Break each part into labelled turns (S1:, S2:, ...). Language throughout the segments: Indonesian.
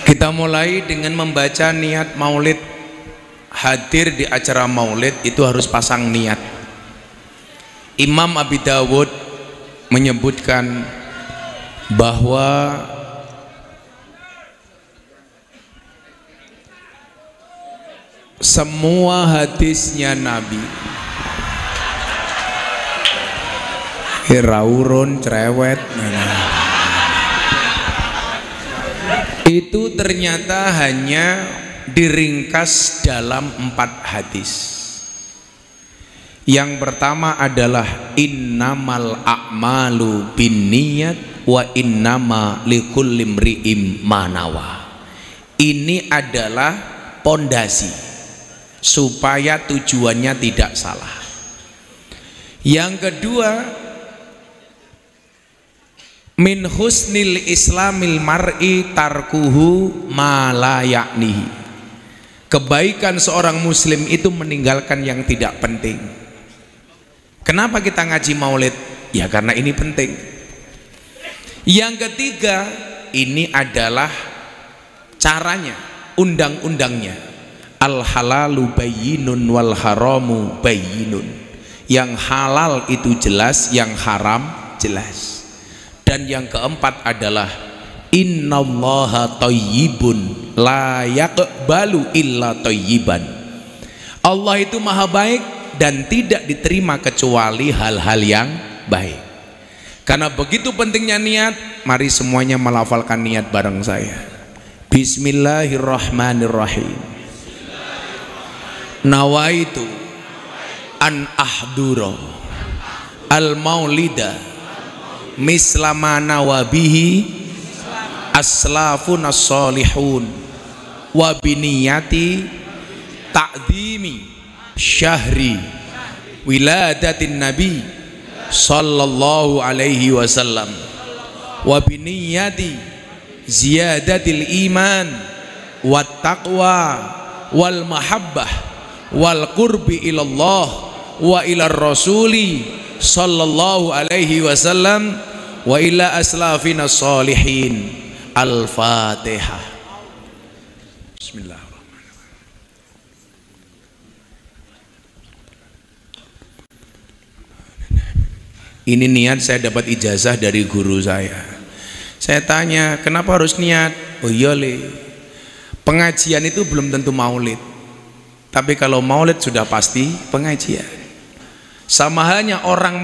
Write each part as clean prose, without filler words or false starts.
S1: Kita mulai dengan membaca niat maulid. Hadir di acara maulid itu harus pasang niat. Imam Abi Dawud menyebutkan bahwa semua hadisnya Nabi Raurun cerewet itu ternyata hanya diringkas dalam 4 hadis. Yang pertama adalah innamal a'malu binniyat wa innama likulli imri'in ma nawa. Ini adalah pondasi supaya tujuannya tidak salah. Yang kedua, min husnil islamil mar'i tarkuhu ma la ya'nihi. Kebaikan seorang muslim itu meninggalkan yang tidak penting. Kenapa kita ngaji maulid? Ya karena ini penting. Yang ketiga, ini adalah caranya, undang-undangnya. Al halalu bayyinun wal haramu bayyinun. Yang halal itu jelas, yang haram jelas. Dan yang keempat adalah innallaha thayyibun la yaqbalu illa thayyiban. Allah itu maha baik dan tidak diterima kecuali hal-hal yang baik. Karena begitu pentingnya niat, mari semuanya melafalkan niat bareng saya. Bismillahirrahmanirrahim. Nawaitu an ahdura al maulida mislama nawabihi aslafun as-salihun wa biniyati ta'zimi syahri wiladatin nabi sallallahu alaihi wasallam wa biniyati ziyadatil iman wat taqwa wal mahabbah wal qurbi ilallah wa ilar rasuli sallallahu alaihi wasallam wa ila aslafina sholihin. Al-Fatihah. Bismillahirrahmanirrahim. Ini niat saya dapat ijazah dari guru saya. Saya tanya, kenapa harus niat? Oh iya le, pengajian itu belum tentu maulid, tapi kalau maulid sudah pasti pengajian. Sama halnya orang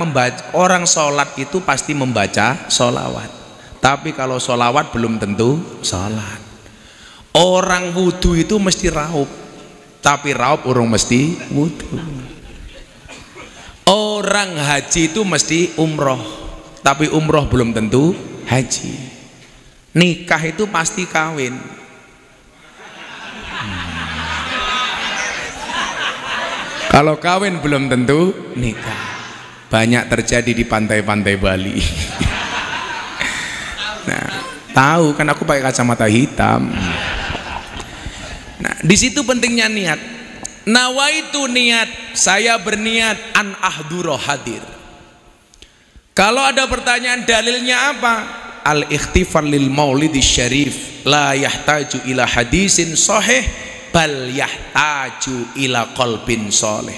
S1: sholat itu pasti membaca sholawat, tapi kalau sholawat belum tentu sholat. Orang wudhu itu mesti raup, tapi raup urung mesti wudhu. Orang haji itu mesti umroh, tapi umroh belum tentu haji. Nikah itu pasti kawin. Kalau kawin belum tentu nikah. Banyak terjadi di pantai-pantai Bali. Nah, tahu kan aku pakai kacamata hitam. Nah, di situ pentingnya niat. Nawaitu niat, saya berniat an ahduro hadir. Kalau ada pertanyaan dalilnya apa? Al ikhtifar lil maulidi syarif la yahtaju ila hadisin sahih bal yahtaju ila qalbin soleh.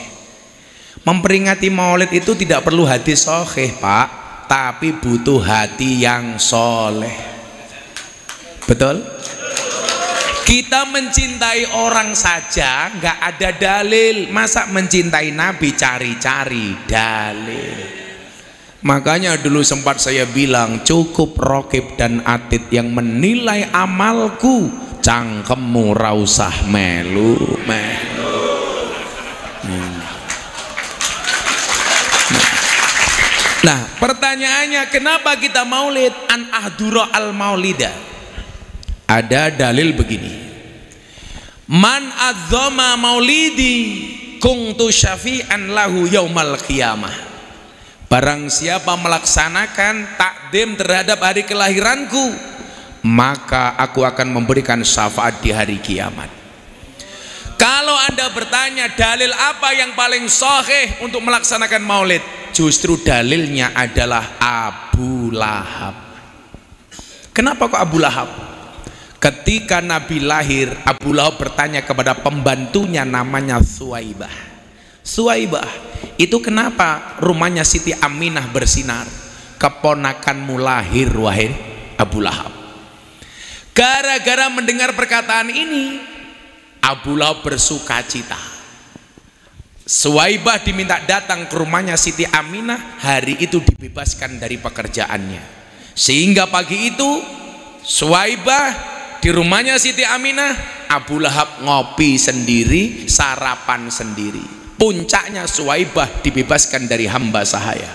S1: Memperingati maulid itu tidak perlu hadis sahih pak, tapi butuh hati yang soleh. Betul? Kita mencintai orang saja nggak ada dalil, masa mencintai Nabi cari-cari dalil. Makanya dulu sempat saya bilang cukup Rokib dan Atid yang menilai amalku, cangkemmu rausah melu. Nah pertanyaannya, kenapa kita maulid? An ahdura al maulida. Ada dalil begini, man adzama maulidi kuntu syafi'an lahu yaumal qiyamah. Barang siapa melaksanakan takdim terhadap hari kelahiranku, maka aku akan memberikan syafaat di hari kiamat. Kalau anda bertanya dalil apa yang paling sahih untuk melaksanakan maulid, justru dalilnya adalah Abu Lahab. Kenapa kok Abu Lahab? Ketika Nabi lahir, Abu Lahab bertanya kepada pembantunya namanya Suwaibah. Suwaibah, itu kenapa rumahnya Siti Aminah bersinar? Keponakanmu lahir wahai Abu Lahab. Gara-gara mendengar perkataan ini, Abu Lahab bersuka cita. Suwaibah diminta datang ke rumahnya Siti Aminah, hari itu dibebaskan dari pekerjaannya. Sehingga pagi itu Suwaibah di rumahnya Siti Aminah, Abu Lahab ngopi sendiri, sarapan sendiri. Puncaknya Suwaibah dibebaskan dari hamba sahaya.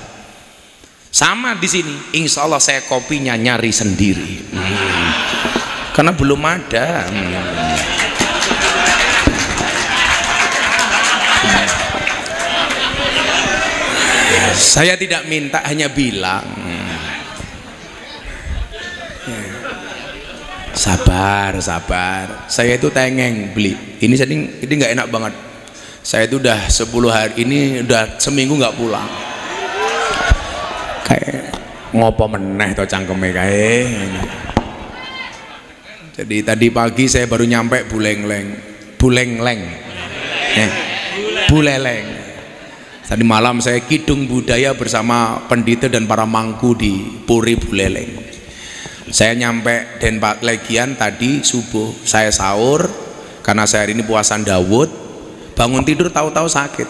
S1: Sama di sini, insya Allah saya kopinya nyari sendiri, karena belum ada. Saya tidak minta, hanya bilang sabar, saya itu tengeng beli ini nggak enak banget. Saya itu udah 10 hari ini, udah seminggu nggak pulang, kayak ngopo meneh to cangkeme kae. Jadi tadi pagi saya baru nyampe Buleleng. Tadi malam saya kidung budaya bersama pendeta dan para mangku di Puri Buleleng. Saya nyampe Denpak Legian tadi subuh, saya sahur karena saya hari ini puasa Dawud, bangun tidur tahu-tahu sakit.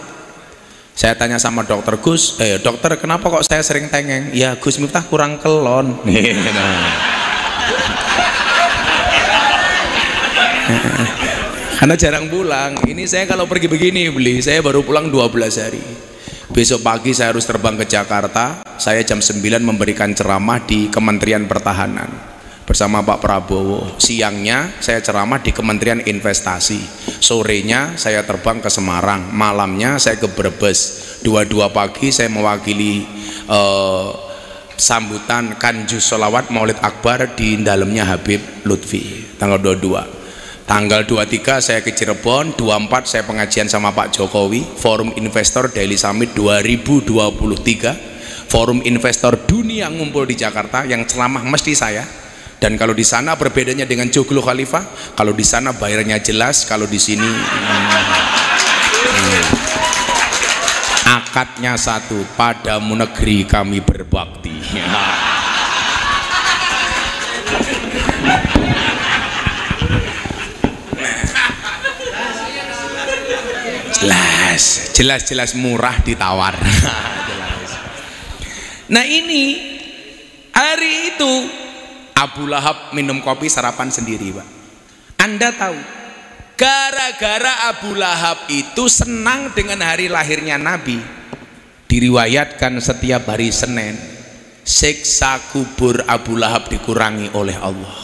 S1: Saya tanya sama dokter, Gus, dokter kenapa kok saya sering tengeng? Ya Gus Miftah kurang kelon. Karena jarang pulang. Ini saya kalau pergi begini beli, saya baru pulang 12 hari. Besok pagi saya harus terbang ke Jakarta. Saya jam 9 memberikan ceramah di Kementerian Pertahanan bersama Pak Prabowo. Siangnya saya ceramah di Kementerian Investasi. Sorenya saya terbang ke Semarang. Malamnya saya ke Brebes. Dua pagi saya mewakili sambutan Kanjus Sholawat Maulid Akbar di dalamnya Habib Lutfi tanggal 22. Tanggal 23 saya ke Cirebon, 24 saya pengajian sama Pak Jokowi, Forum Investor Daily Summit 2023, Forum Investor Dunia ngumpul di Jakarta, yang ceramah mesti saya. Dan kalau di sana berbedanya dengan Joglo Khalifah, kalau di sana bayarnya jelas, kalau di sini akadnya satu, padamu negeri kami berbakti. jelas murah ditawar. Nah ini hari itu Abu Lahab minum kopi sarapan sendiri, Pak. Anda tahu gara-gara Abu Lahab itu senang dengan hari lahirnya Nabi, diriwayatkan setiap hari Senin siksa kubur Abu Lahab dikurangi oleh Allah.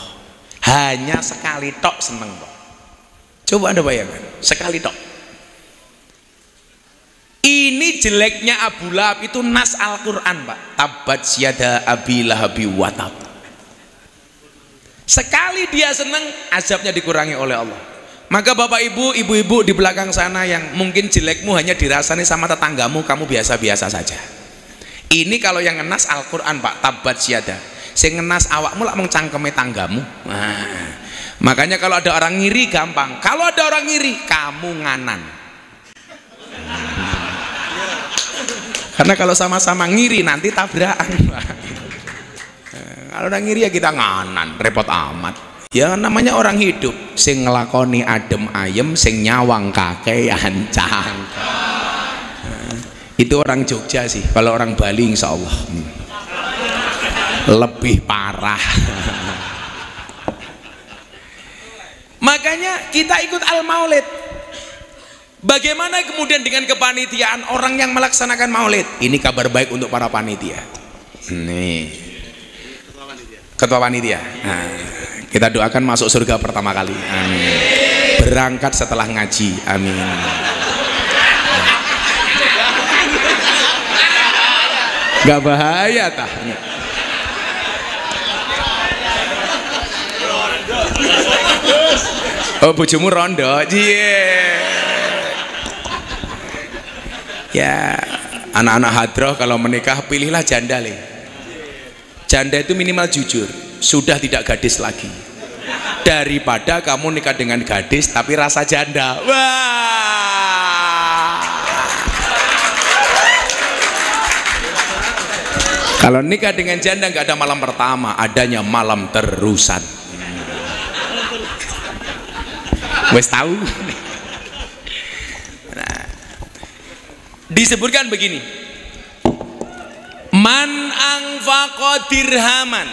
S1: Hanya sekali tok seneng, Pak. Coba Anda bayangkan, sekali tok. Ini jeleknya Abu Lahab itu nas Al-Quran, Pak. Tabat syada Abi Lahabi watab. Sekali dia senang, azabnya dikurangi oleh Allah. Maka bapak ibu-ibu di belakang sana yang mungkin jelekmu hanya dirasani sama tetanggamu, kamu biasa-biasa saja. Ini kalau yang ngenas Al-Quran, Pak. Tabat syada. Sing ngenas awakmu lak mengcangkeme tanggamu. Nah, makanya kalau ada orang ngiri gampang. Kalau ada orang ngiri, kamu nganan. Karena kalau sama-sama ngiri nanti tabrakan. Kalau orang ngiri ya kita nganan, repot amat. Ya namanya orang hidup, sing ngelakoni adem ayem, sing nyawang kakean cang. Itu orang Jogja sih. Kalau orang Bali insya Allah lebih parah. Makanya kita ikut Al-Maulid. Bagaimana kemudian dengan kepanitiaan orang yang melaksanakan maulid? Ini kabar baik untuk para panitia. Nih, ketua panitia. Nah, kita doakan masuk surga pertama kali. Amin. Berangkat setelah ngaji. Amin. Gak bahaya tah? Oh, bojomu rondo. Ya, anak-anak hadroh kalau menikah pilihlah janda le. Janda itu minimal jujur. sudah tidak gadis lagi, daripada kamu nikah dengan gadis tapi rasa janda. Wah, kalau nikah dengan janda nggak ada malam pertama, adanya malam terusan. Wes tahu. Nah, disebutkan begini, man anfaqa dirhaman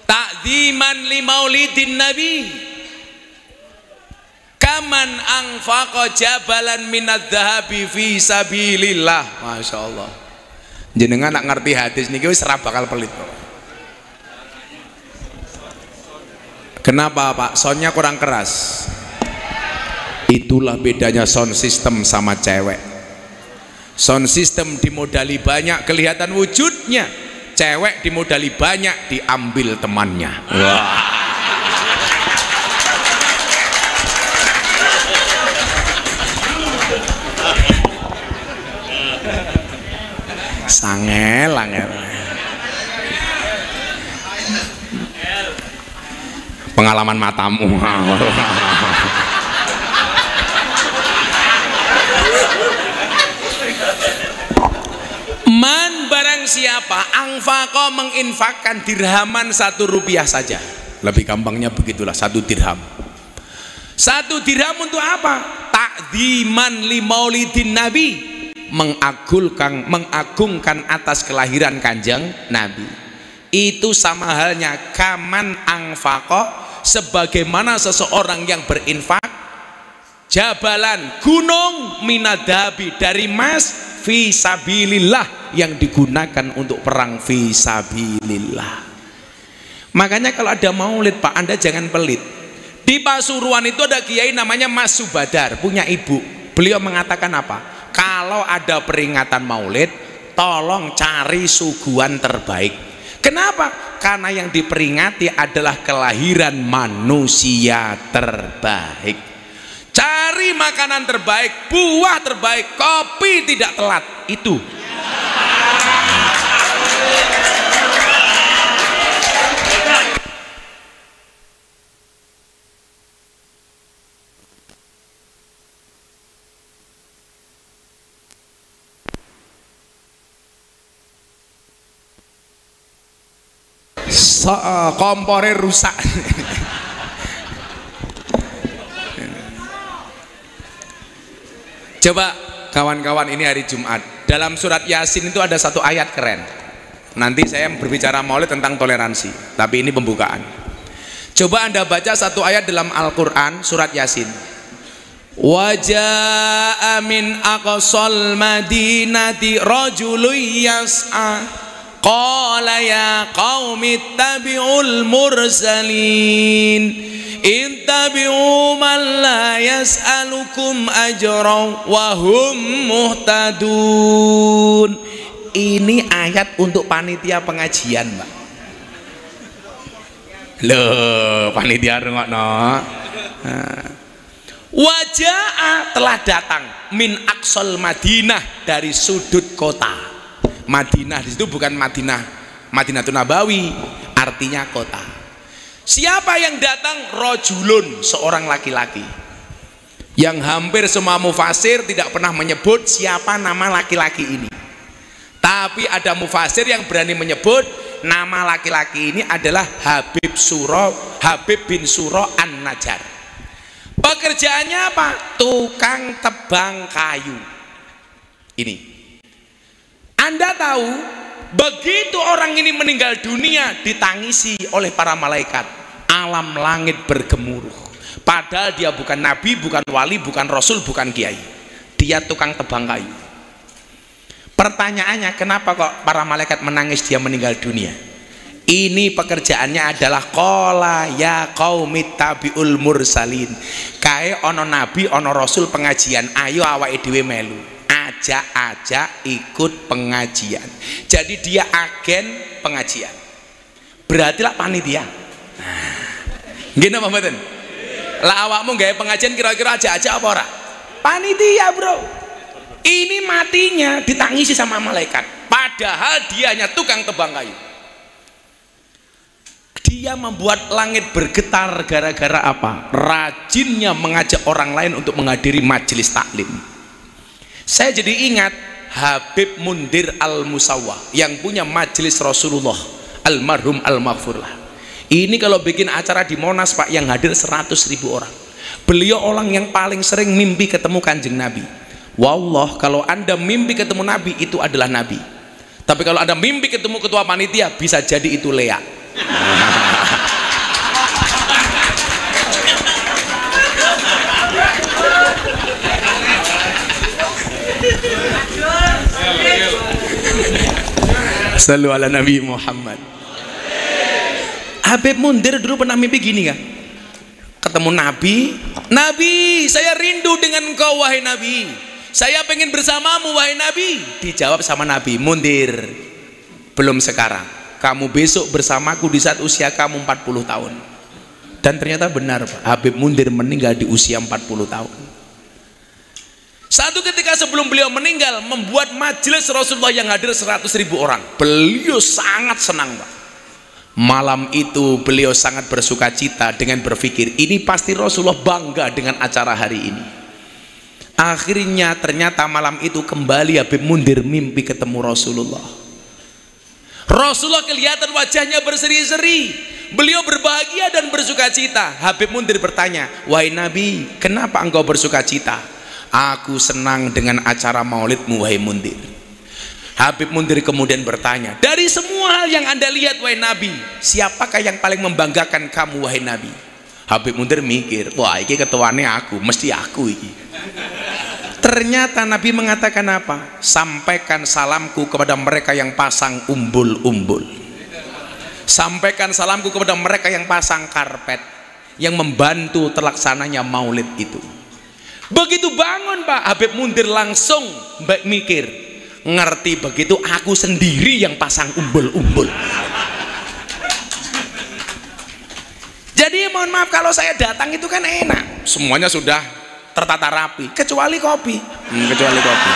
S1: ta'dziman li maulidin nabi kaman anfaqa jabalan minadz dzahabi fi sabilillah. Masya Allah, jenengan nak ngerti hadis niki wis ora bakal pelit. Kenapa Pak? Soundnya kurang keras. Itulah bedanya sound system sama cewek. Sound system dimodali banyak kelihatan wujudnya, cewek dimodali banyak diambil temannya. Wah. Sangel, angel. Pengalaman matamu. Man barang siapa angfaqo menginfakkan dirhaman 1 rupiah saja, lebih gampangnya begitulah, 1 dirham. 1 dirham untuk apa? Ta'dziman li maulidin nabi, mengagungkan atas kelahiran kanjeng Nabi. Itu sama halnya kaman angfaqo, sebagaimana seseorang yang berinfak jabalan, gunung minadabi, dari emas, fi sabilillah, yang digunakan untuk perang fi sabilillah. Makanya kalau ada maulid Pak, Anda jangan pelit. Di Pasuruan itu ada kiai namanya Mas Subadar, punya ibu. Beliau mengatakan apa? Kalau ada peringatan maulid, tolong cari suguhan terbaik. Kenapa? Karena yang diperingati adalah kelahiran manusia terbaik. Cari makanan terbaik, buah terbaik, kopi tidak telat. Itu. Kompornya rusak. Coba kawan-kawan, ini hari Jumat, dalam surat Yasin itu ada 1 ayat keren. Nanti saya berbicara maulid tentang toleransi, tapi ini pembukaan. Coba Anda baca 1 ayat dalam Al-Quran, surat Yasin. Waja'a min aqsal madinati rajulun yas'a qala ya qaumi ittabi'ul mursalin ittabi'u man la yas'alukum ajran wa hum muhtadun. Ini ayat untuk panitia pengajian, Mbak. Loh, panitia rungokno. Waja'a, telah datang, min aqsal Madinah, dari sudut kota. Madinah di situ bukan Madinatun Nabawi, artinya kota. Siapa yang datang? Rojulun, seorang laki-laki. Yang hampir semua mufasir tidak pernah menyebut siapa nama laki-laki ini. Tapi ada mufasir yang berani menyebut nama laki-laki ini adalah Habib bin Suro An-Najjar. Pekerjaannya apa? Tukang tebang kayu. Ini. Anda tahu, begitu orang ini meninggal dunia, ditangisi oleh para malaikat, alam langit bergemuruh. Padahal dia bukan nabi, bukan wali, bukan rasul, bukan kiai. Dia tukang tebang kayu. Pertanyaannya, kenapa kok para malaikat menangis dia meninggal dunia? Ini pekerjaannya adalah qala ya qaumi tabiul mursalin. Kae ono nabi, ono rasul pengajian, ayo awake dhewe melu. Ajak ikut pengajian. Jadi dia agen pengajian. Berarti lah panitia. Gini apa mboten? Lah awakmu gawe pengajian kira-kira ajak apa ora? Panitia, Bro. Ini matinya ditangisi sama malaikat. Padahal dia hanya tukang tebang kayu. Dia membuat langit bergetar gara-gara apa? Rajinnya mengajak orang lain untuk menghadiri majelis taklim. Saya jadi ingat Habib Mundir Al-Musawwah yang punya majelis Rasulullah, almarhum al-maghfurlah. Ini kalau bikin acara di Monas Pak, yang hadir 100.000 orang. Beliau orang yang paling sering mimpi ketemu Kanjeng Nabi. Wallah, kalau Anda mimpi ketemu Nabi, itu adalah Nabi. Tapi kalau Anda mimpi ketemu ketua panitia, bisa jadi itu Lea. Sallu ala Nabi Muhammad. Habib Mundir dulu pernah mimpi gini kan? Ketemu Nabi, Nabi, saya rindu dengan engkau wahai Nabi. Saya pengen bersamamu wahai Nabi. Dijawab sama Nabi, Mundir, belum sekarang. Kamu besok bersamaku di saat usia kamu 40 tahun. Dan ternyata benar Pak, Habib Mundir meninggal di usia 40 tahun. Satu ketika sebelum beliau meninggal, membuat majelis Rasulullah yang hadir 100.000 orang. Beliau sangat senang Pak. Malam itu beliau sangat bersuka cita dengan berpikir, ini pasti Rasulullah bangga dengan acara hari ini. Akhirnya ternyata malam itu kembali Habib Mundir mimpi ketemu Rasulullah. Rasulullah kelihatan wajahnya berseri-seri, beliau berbahagia dan bersuka cita. Habib Mundir bertanya, wahai Nabi, kenapa engkau bersuka cita? Aku senang dengan acara maulidmu wahai Mundir. Habib Mundir kemudian bertanya, dari semua hal yang Anda lihat wahai Nabi, siapakah yang paling membanggakan kamu wahai Nabi? Habib Mundir mikir, wah ini ketuanya aku, mesti aku ini. Ternyata Nabi mengatakan apa? Sampaikan salamku kepada mereka yang pasang umbul-umbul. Sampaikan salamku kepada mereka yang pasang karpet, yang membantu terlaksananya maulid itu. Begitu bangun Pak, Habib Mundir langsung mikir, ngerti begitu aku sendiri yang pasang umbul-umbul. Jadi mohon maaf kalau saya datang itu kan enak, semuanya sudah tertata rapi, kecuali kopi. Kecuali kopi.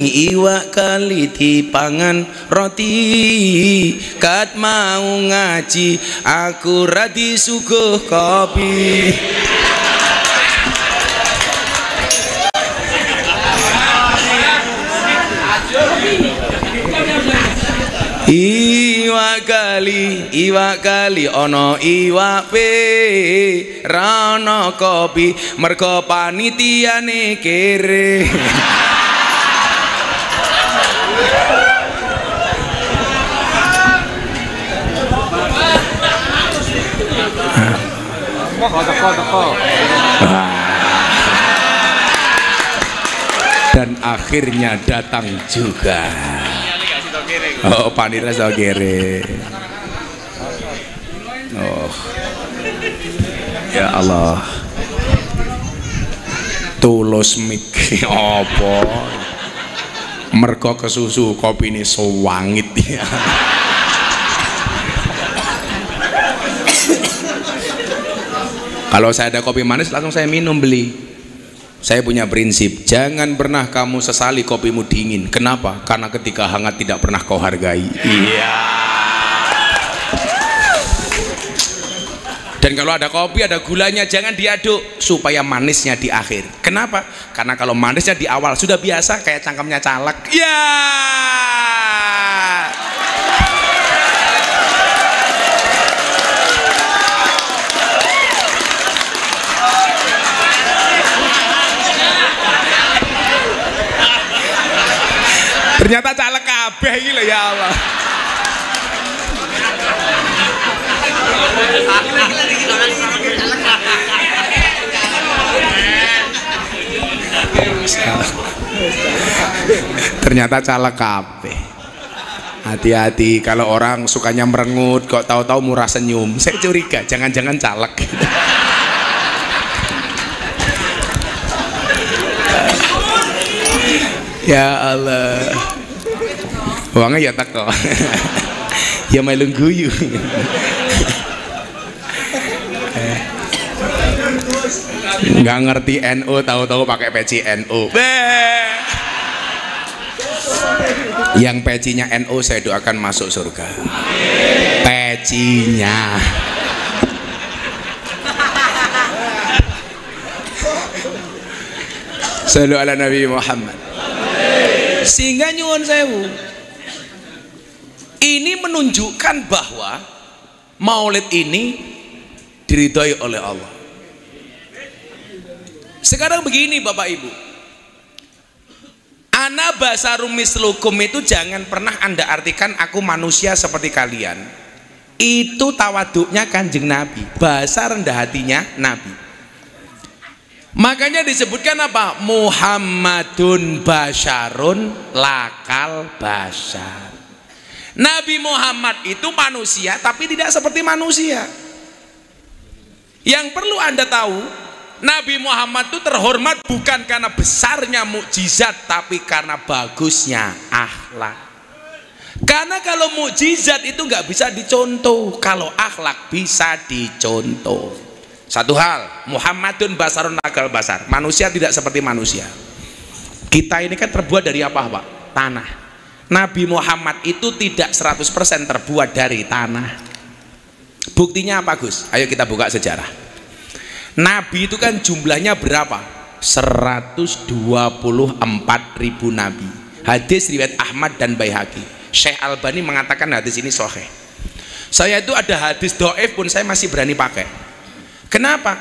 S1: Iwak kali dipangan roti, kat mau ngaji aku radi suguh kopi. Iwak kali ono iwak pe rano kopi, mergo panitiane kere. Dan akhirnya datang juga. Oh, panira kere. Oh, ya Allah, tulus mik apa? Mergo kesusu kopi ini sewangit ya. Kalau saya ada kopi manis langsung saya minum beli. Saya punya prinsip, jangan pernah kamu sesali kopimu dingin. Kenapa? Karena ketika hangat tidak pernah kau hargai. Iya. Dan kalau ada kopi, ada gulanya, jangan diaduk supaya manisnya di akhir. Kenapa? Karena kalau manisnya di awal sudah biasa kayak cangkemnya caleg. Ya. Ternyata caleg kabeh iki lho ya Allah. Ternyata caleg kabeh. Hati-hati kalau orang sukanya merengut kok tahu-tahu murah senyum. Saya curiga jangan-jangan caleg. Ya Allah. Uangnya ya teko. Ya melu guyu. Nggak ngerti NU, tahu-tahu pakai peci NU. Yang pecinya NU saya doakan masuk surga. Pecinya. Sallu ala Nabi Muhammad. Sehingga nyuwun sewu, ini menunjukkan bahwa maulid ini diridhoi oleh Allah. Sekarang begini Bapak Ibu, ana basarum mislukum itu jangan pernah Anda artikan aku manusia seperti kalian. Itu tawaduknya Kanjeng Nabi, bahasa rendah hatinya Nabi. Makanya disebutkan apa? Muhammadun basyarun lakal basyar. Nabi Muhammad itu manusia tapi tidak seperti manusia. Yang perlu Anda tahu, Nabi Muhammad itu terhormat bukan karena besarnya mukjizat, tapi karena bagusnya akhlak. Karena kalau mukjizat itu nggak bisa dicontoh, kalau akhlak bisa dicontoh. Satu hal, Muhammadun basarun lakal basar, manusia tidak seperti manusia. Kita ini kan terbuat dari apa Pak? Tanah. Nabi Muhammad itu tidak 100% terbuat dari tanah. Buktinya apa Gus? Ayo kita buka sejarah. Nabi itu kan jumlahnya berapa? 124.000 nabi. Hadis riwayat Ahmad dan Baihaqi. Syekh Albani mengatakan hadis ini sahih. Saya itu ada hadis dhaif pun saya masih berani pakai. Kenapa?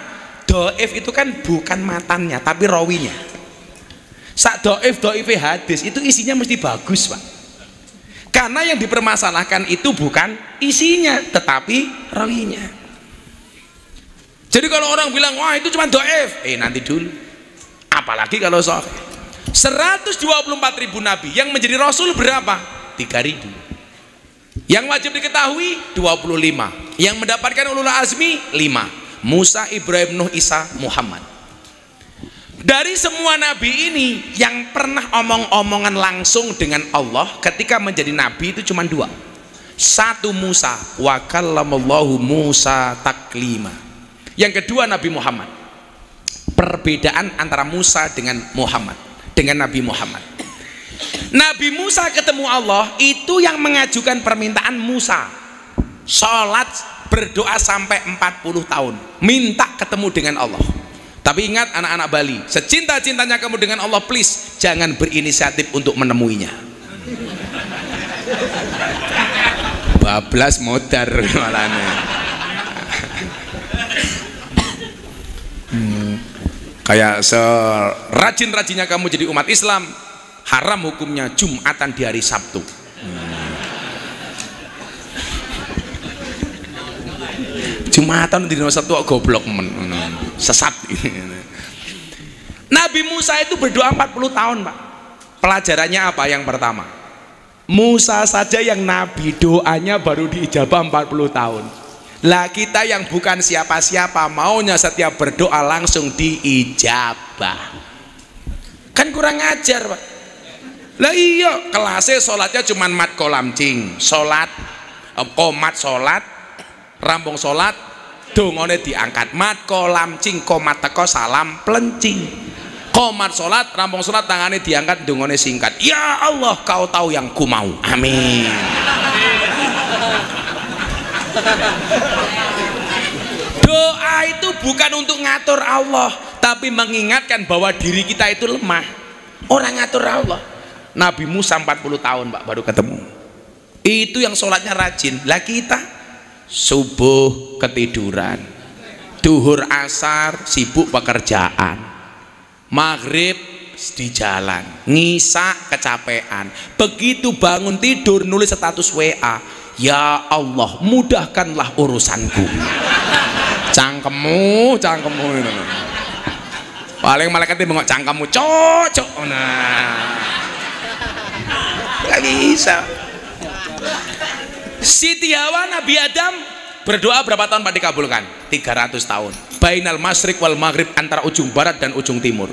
S1: Dhaif itu kan bukan matannya tapi rawinya. Sak dhaif hadis itu isinya mesti bagus Pak. Karena yang dipermasalahkan itu bukan isinya tetapi rawinya. Jadi kalau orang bilang wah itu cuma dhaif, nanti dulu. Apalagi kalau sahih. 124.000 nabi, yang menjadi rasul berapa? 3.000. Yang wajib diketahui 25. Yang mendapatkan ulul azmi 5. Musa, Ibrahim, Nuh, Isa, Muhammad. Dari semua nabi ini yang pernah omong-omongan langsung dengan Allah ketika menjadi nabi itu cuma 2. Satu Musa, wa kallamallahu Musa taklima. Yang kedua Nabi Muhammad. Perbedaan antara Musa dengan Muhammad, dengan Nabi Muhammad. Nabi Musa ketemu Allah itu yang mengajukan permintaan Musa. Sholat berdoa sampai 40 tahun minta ketemu dengan Allah. Tapi ingat anak-anak Bali, secinta-cintanya kamu dengan Allah, please jangan berinisiatif untuk menemuinya. Bablas modar malane. Kayak serajin-rajinnya kamu jadi umat Islam, haram hukumnya Jumatan di hari Sabtu. Jumatan di hari Sabtu kok goblok men, sesat. Nabi Musa itu berdoa 40 tahun Pak. Pelajarannya apa? Yang pertama, Musa saja yang nabi doanya baru diijabah 40 tahun. Lah kita yang bukan siapa-siapa maunya setiap berdoa langsung diijabah. Kan kurang ajar Pak. Lah iya, kelasnya sholatnya cuman mat kolamcing, sholat komat sholat, rampung sholat, dongone diangkat, mat kolamcing komat teko salam pelencing. Komat sholat, rampung sholat, tangannya diangkat, dongone singkat. Ya Allah, kau tahu yang ku mau. Amin. Doa itu bukan untuk ngatur Allah, tapi mengingatkan bahwa diri kita itu lemah. Orang ngatur Allah. Nabi Musa 40 tahun Pak baru ketemu. Itu yang sholatnya rajin. Lah kita subuh ketiduran, duhur asar sibuk pekerjaan, maghrib di jalan, ngisa kecapean, begitu bangun tidur nulis status WA, ya Allah mudahkanlah urusanku. Cangkemmu itu. Paling malaikatnya bengok cangkemmu cocok. Nah, nggak bisa. Siti Hawa Nabi Adam berdoa berapa tahun Pak dikabulkan? 300 tahun. Bainal masyriq wal maghrib, antara ujung barat dan ujung timur.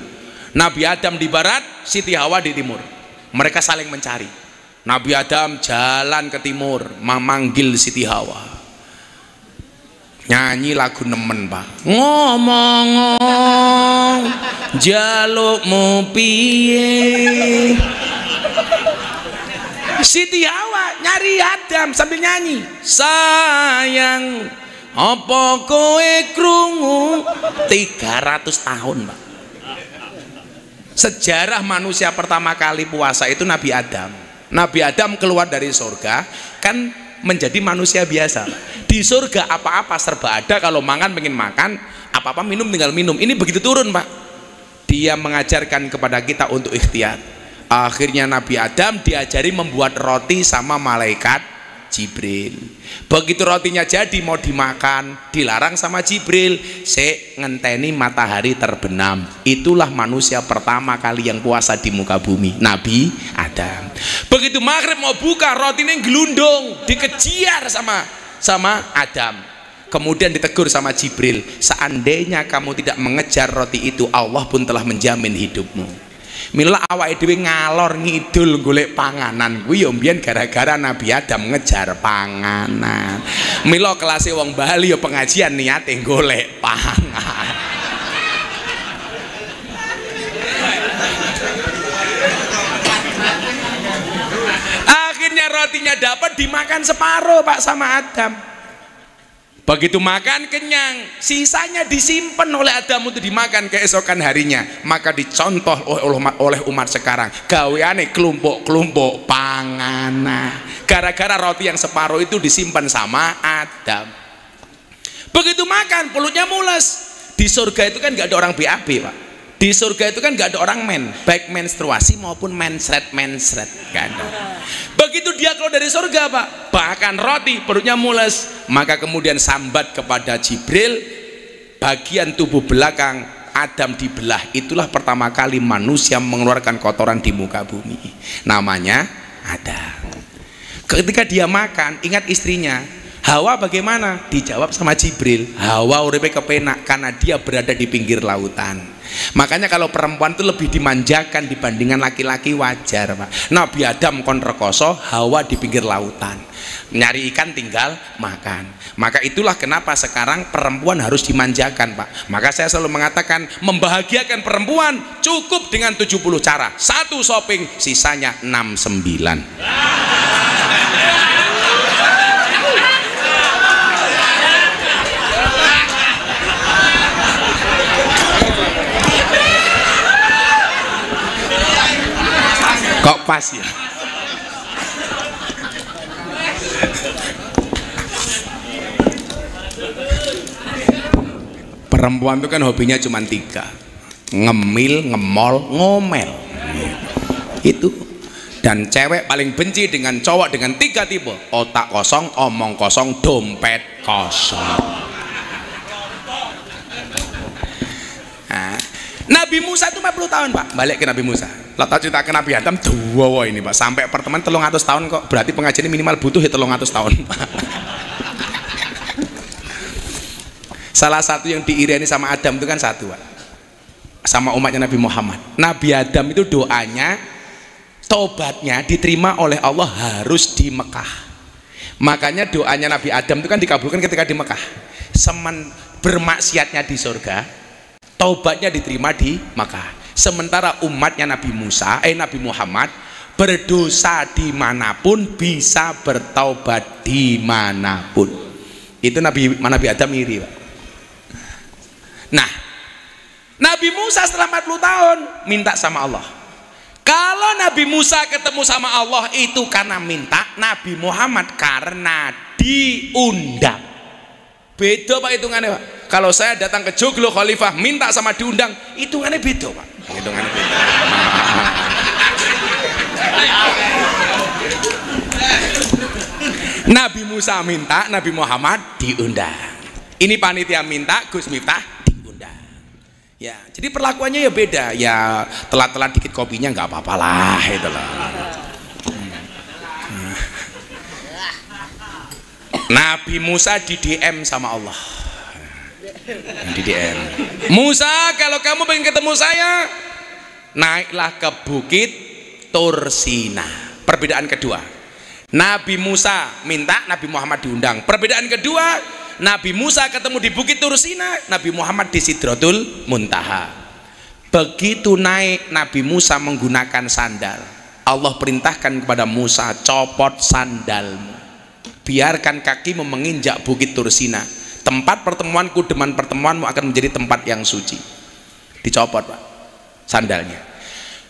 S1: Nabi Adam di barat, Siti Hawa di timur. Mereka saling mencari. Nabi Adam jalan ke timur, memanggil Siti Hawa, nyanyi lagu nemen Pak, ngomong jalukmu piye. Siti Hawa nyari Adam sambil nyanyi, sayang apa kowe krungu. 300 tahun Pak. Sejarah manusia pertama kali puasa itu Nabi Adam. Nabi Adam keluar dari surga kan menjadi manusia biasa. Di surga apa-apa serba ada, kalau makan pengen makan, apa-apa minum tinggal minum. Ini begitu turun Pak, dia mengajarkan kepada kita untuk ikhtiar. Akhirnya Nabi Adam diajari membuat roti sama malaikat Jibril. Begitu rotinya jadi mau dimakan, dilarang sama Jibril, ngenteni matahari terbenam. Itulah manusia pertama kali yang puasa di muka bumi, Nabi Adam. Begitu maghrib mau buka, rotinya gelundung, dikejar sama Adam. Kemudian ditegur sama Jibril, seandainya kamu tidak mengejar roti itu, Allah pun telah menjamin hidupmu. Mila awake dhewe ngalor ngidul golek panganan kuwi ya mbiyen gara-gara Nabi Adam ngejar panganan. Mila kelase wong Bali ya pengajian niate golek pangan. Akhirnya rotinya dapat, dimakan separuh Pak sama Adam. Begitu makan kenyang, sisanya disimpan oleh Adam untuk dimakan keesokan harinya. Maka dicontoh oleh umat sekarang, gaweane kelompok-kelompok panganan. Gara-gara roti yang separuh itu disimpan sama Adam. Begitu makan, perutnya mules. Di surga itu kan nggak ada orang BAB Pak. Di surga itu kan nggak ada orang baik menstruasi maupun mensret, nggak ada. Begitu dia keluar dari surga Pak, bahkan roti perutnya mules, maka kemudian sambat kepada Jibril, bagian tubuh belakang Adam dibelah. Itulah pertama kali manusia mengeluarkan kotoran di muka bumi, namanya Adam. Ketika dia makan, ingat istrinya Hawa bagaimana? Dijawab sama Jibril, Hawa uripe kepenak karena dia berada di pinggir lautan. Makanya kalau perempuan itu lebih dimanjakan dibandingkan laki-laki, wajar Pak. Nabi Adam kon rekoso, Hawa di pinggir lautan, nyari ikan tinggal makan. Maka itulah kenapa sekarang perempuan harus dimanjakan Pak. Maka saya selalu mengatakan, membahagiakan perempuan cukup dengan 70 cara. 1 shopping, sisanya 69. Kok pas ya? Perempuan itu kan hobinya cuma 3, ngemil, ngemol, ngomel. Itu. Dan cewek paling benci dengan cowok dengan 3 tipe: otak kosong, omong kosong, dompet kosong. Nabi Musa itu 40 tahun Pak, balik ke Nabi Musa. Lalu cerita ke Nabi Adam, dua ini Pak, sampai pertemuan 300 tahun kok. Berarti pengajian ini minimal butuh 300 tahun Pak. Salah satu yang diireni sama Adam itu kan satu Pak, sama umatnya Nabi Muhammad. Nabi Adam itu doanya, tobatnya diterima oleh Allah harus di Mekah. Makanya doanya Nabi Adam itu kan dikabulkan ketika di Mekah. Bermaksiatnya di surga, taubatnya diterima di Makkah. Sementara umatnya Nabi Muhammad berdosa dimanapun bisa bertaubat dimanapun. Itu Nabi Adam iri Pak. Nah, Nabi Musa setelah 40 tahun minta sama Allah. Kalau Nabi Musa ketemu sama Allah itu karena minta, Nabi Muhammad karena diundang. Beda Pak hitungannya Pak. Kalau saya datang ke Joglo Khalifah minta sama diundang, hitungannya beda Pak. Hitungannya beda. Nabi Musa minta, Nabi Muhammad diundang. Ini panitia minta, Gus Miftah diundang. Ya, jadi perlakuannya ya beda. Ya telat-telat dikit kopinya nggak apa-apa lah, itulah. Nabi Musa di DM sama Allah. Di DM, Musa kalau kamu pengen ketemu saya, naiklah ke bukit Tursina. Perbedaan kedua, Nabi Musa minta, Nabi Muhammad diundang. Perbedaan kedua, Nabi Musa ketemu di Bukit Tursina, Nabi Muhammad di Sidratul Muntaha. Begitu naik, Nabi Musa menggunakan sandal. Allah perintahkan kepada Musa, copot sandalmu, biarkan kakimu menginjak Bukit Tursina. Tempat pertemuanku dengan pertemuanmu akan menjadi tempat yang suci. Dicopot Pak sandalnya.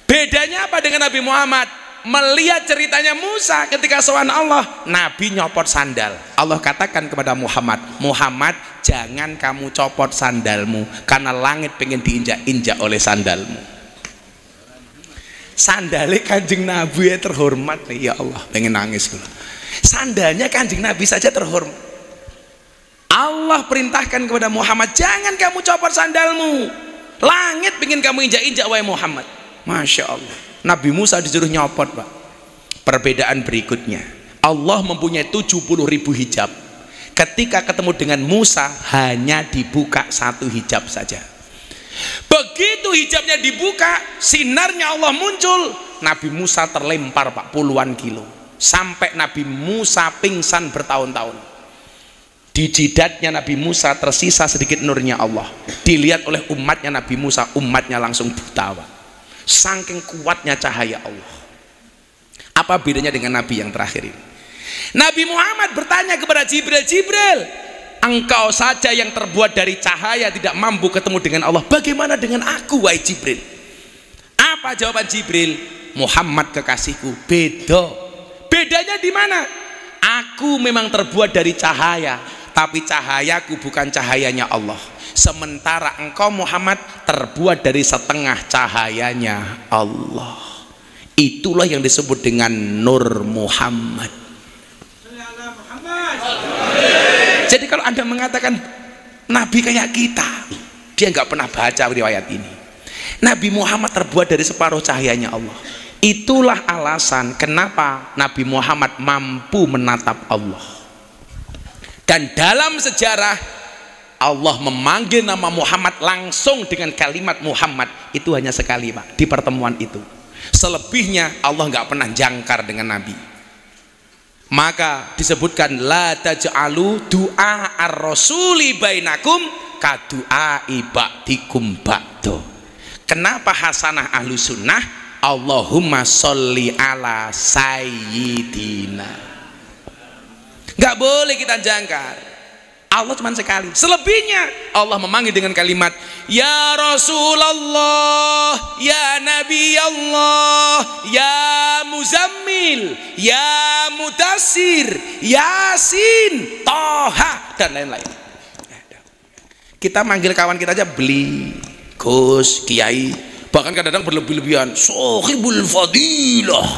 S1: Bedanya apa dengan Nabi Muhammad? Melihat ceritanya Musa ketika sowan Allah, Nabi nyopot sandal. Allah katakan kepada Muhammad, Muhammad jangan kamu copot sandalmu, karena langit pengen diinjak-injak oleh sandalmu. Sandalnya Kanjeng Nabi ya terhormat nih, ya Allah, pengen nangis gue. Sandalnya Kanjeng Nabi saja terhormat. Allah perintahkan kepada Muhammad, jangan kamu copot sandalmu, langit pengen kamu injak-injak wahai Muhammad. Masya Allah, Nabi Musa disuruh nyopot Pak. Perbedaan berikutnya, Allah mempunyai 70.000 hijab. Ketika ketemu dengan Musa hanya dibuka satu hijab saja. Begitu hijabnya dibuka, sinarnya Allah muncul, Nabi Musa terlempar Pak puluhan kilo, sampai Nabi Musa pingsan bertahun-tahun. Di jidatnya Nabi Musa tersisa sedikit nurnya Allah. Dilihat oleh umatnya Nabi Musa, umatnya langsung buta Pak, saking kuatnya cahaya Allah. Apa bedanya dengan Nabi yang terakhir ini? Nabi Muhammad bertanya kepada Jibril, Jibril, engkau saja yang terbuat dari cahaya tidak mampu ketemu dengan Allah, bagaimana dengan aku wahai Jibril? Apa jawaban Jibril? Muhammad kekasihku, bedanya di mana? Aku memang terbuat dari cahaya, tapi cahayaku bukan cahayanya Allah. Sementara engkau Muhammad terbuat dari setengah cahayanya Allah. Itulah yang disebut dengan Nur Muhammad. Jadi kalau Anda mengatakan Nabi kayak kita, dia nggak pernah baca riwayat ini. Nabi Muhammad terbuat dari separuh cahayanya Allah. Itulah alasan kenapa Nabi Muhammad mampu menatap Allah. Dan dalam sejarah Allah memanggil nama Muhammad langsung dengan kalimat Muhammad itu hanya sekali Pak, di pertemuan itu. Selebihnya Allah nggak pernah jangkar dengan Nabi. Maka disebutkan la taj'alu du'a ar-rasuli bainakum kadu'a ibadikum ba'do. Kenapa hasanah ahlu sunnah Allahumma sholli ala sayyidina? Nggak boleh kita jangkar. Allah cuma sekali. Selebihnya Allah memanggil dengan kalimat ya Rasulullah, ya Nabi Allah, ya Muzammil, ya Mudassir, Yasin, Toha, dan lain-lain. Kita manggil kawan kita aja beli, Gus, Kiai, bahkan kadang-kadang berlebih-lebihan, Sohibul Fadilah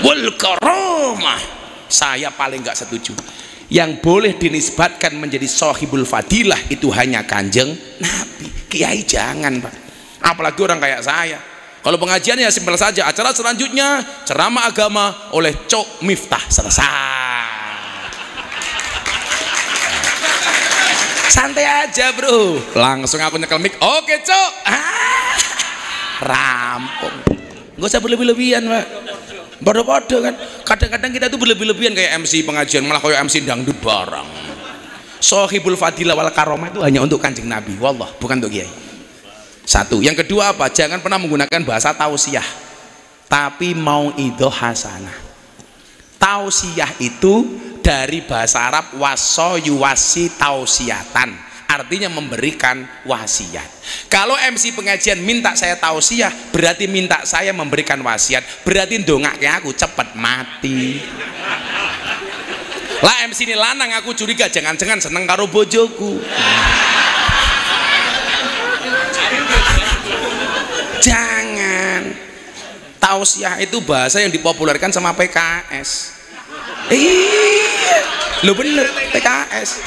S1: wal Karamah. Saya paling nggak setuju. Yang boleh dinisbatkan menjadi Sohibul Fadilah itu hanya Kanjeng Nabi. Kiai jangan Pak, apalagi orang kayak saya. Kalau pengajiannya ya simpel saja, acara selanjutnya ceramah agama oleh Cok Miftah, selesai. Santai aja bro, langsung aku nyekel mic, oke Cok, rampung. Gak usah berlebih-lebihan Pak, bodoh-bodoh kan. Kadang-kadang kita tuh berlebih-lebihan kayak MC pengajian, malah kayak MC dangdut barang. Sohibul Fadilah wal Karomah itu hanya untuk Kanjeng Nabi, wallah, bukan untuk Kiai. Satu. Yang kedua apa? Jangan pernah menggunakan bahasa tausiah, tapi mauidhah hasanah. Tausiah itu dari bahasa Arab wasoyuwasi tausiatan, artinya memberikan wasiat. Kalau MC pengajian minta saya tausiah, berarti minta saya memberikan wasiat, berarti ndongake aku cepet mati. Lah MC ini lanang, aku curiga jangan-jangan seneng karo bojoku. Jangan. Tausiah itu bahasa yang dipopulerkan sama PKS. Iya, lo bener, PKS.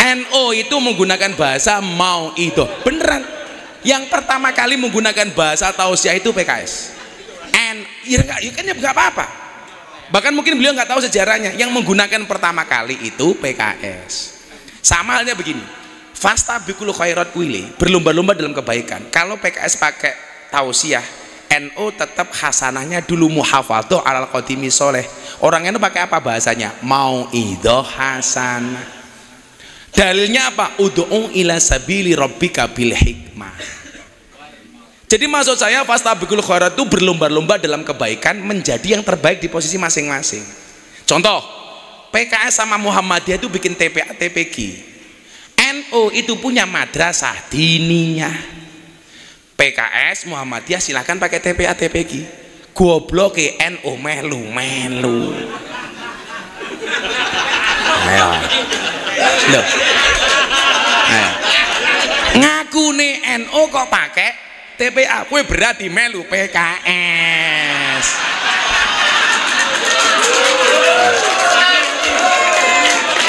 S1: NO itu menggunakan bahasa mauidhah, beneran. Yang pertama kali menggunakan bahasa tausiah itu PKS. Ya kan ya nggak apa-apa. Bahkan mungkin beliau nggak tahu sejarahnya. Yang menggunakan pertama kali itu PKS. Sama halnya begini, fastabiqul khairat kuili, berlomba-lomba dalam kebaikan. Kalau PKS pakai tausiah, NU tetap hasanahnya dulu muhafadzah alal qadimi soleh. Orang NU pakai apa bahasanya? Mauidhah hasanah. Dalilnya apa? Ud'u ila sabili rabbika bil hikmah. Jadi maksud saya fastabiqul khairat itu berlomba-lomba dalam kebaikan, menjadi yang terbaik di posisi masing-masing. Contoh, PKS sama Muhammadiyah itu bikin TPA TPG. NU itu punya madrasah diniyah. PKS Muhammadiyah silahkan pakai TPA TPG. Goblok NU melu-melu. Ayo. Loh. Ayo. Ngaku nih NU kok pakai TPA, kue berarti melu PKS.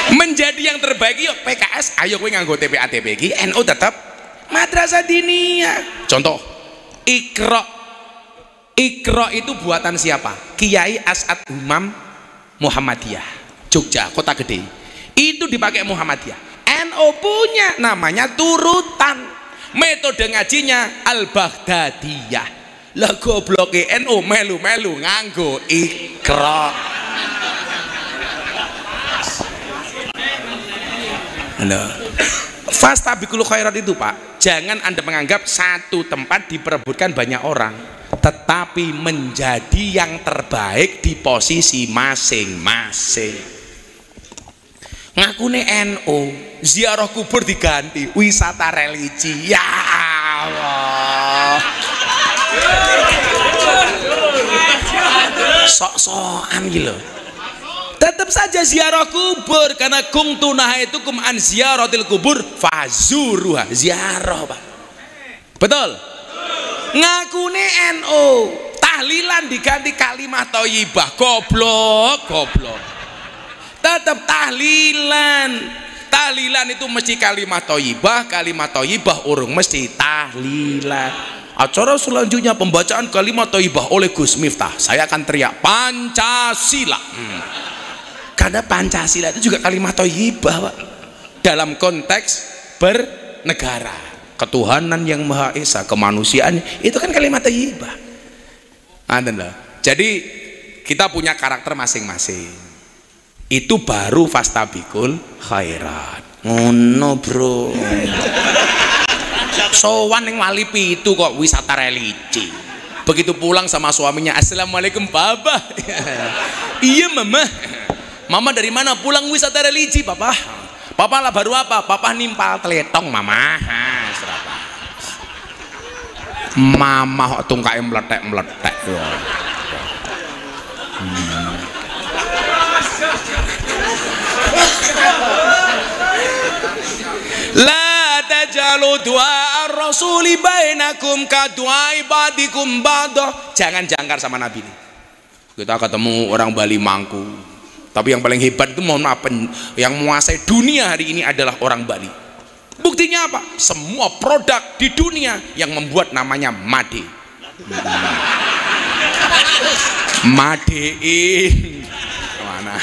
S1: Menjadi yang terbaik yuk PKS, ayo kue nganggo TPA TPG, NU tetap madrasah diniyah. Contoh, Iqra. Iqra itu buatan siapa? Kiai As'ad Umam Muhammadiyah, Jogja, Kota Gede. Itu dipakai Muhammadiyah. NU punya namanya turutan. Metode ngajinya Al-Baghdadiyah. Lah goblok NU melu-melu nganggo Iqra. Halo. Fastabiqul khairat itu Pak, jangan Anda menganggap satu tempat diperebutkan banyak orang, tetapi menjadi yang terbaik di posisi masing-masing. Ngakune NU, ziarah kubur diganti wisata religi. Ya Allah, sok-sokan gitu. Tetap saja ziarah kubur, karena kuntu nahaitukum an ziyaratil kubur fazuruha, ziarah Pak. Betul? Ngakune NU, tahlilan diganti kalimat thayyibah. Goblok, goblok. Tetap tahlilan. Tahlilan itu mesti kalimat thayyibah urung mesti tahlilan. Acara selanjutnya pembacaan kalimat thayyibah oleh Gus Miftah. Saya akan teriak Pancasila. Karena Pancasila itu juga kalimat thayyibah Pak. Dalam konteks bernegara, ketuhanan yang Maha Esa, kemanusiaan, itu kan kalimat thayyibah. Jadi kita punya karakter masing-masing. Itu baru fastabiqul khairat. Ngono bro. Sowan yang wali pitu kok wisata religi. Begitu pulang sama suaminya, assalamualaikum papa. Iya mama. Mama dari mana? Pulang wisata religi papa. Papa lah baru apa? Papa nimpal teletong mama. Mama kok tungkae meletek-meletek. La tajalu du'a ar-rasuli bainakum ka du'a ibadikum ba'dah. Jangan jangkar sama Nabi ini. Kita ketemu orang Bali Mangku, tapi yang paling hebat itu mohon maaf, yang menguasai dunia hari ini adalah orang Bali. Buktinya apa? Semua produk di dunia yang membuat namanya Made. Madein mana?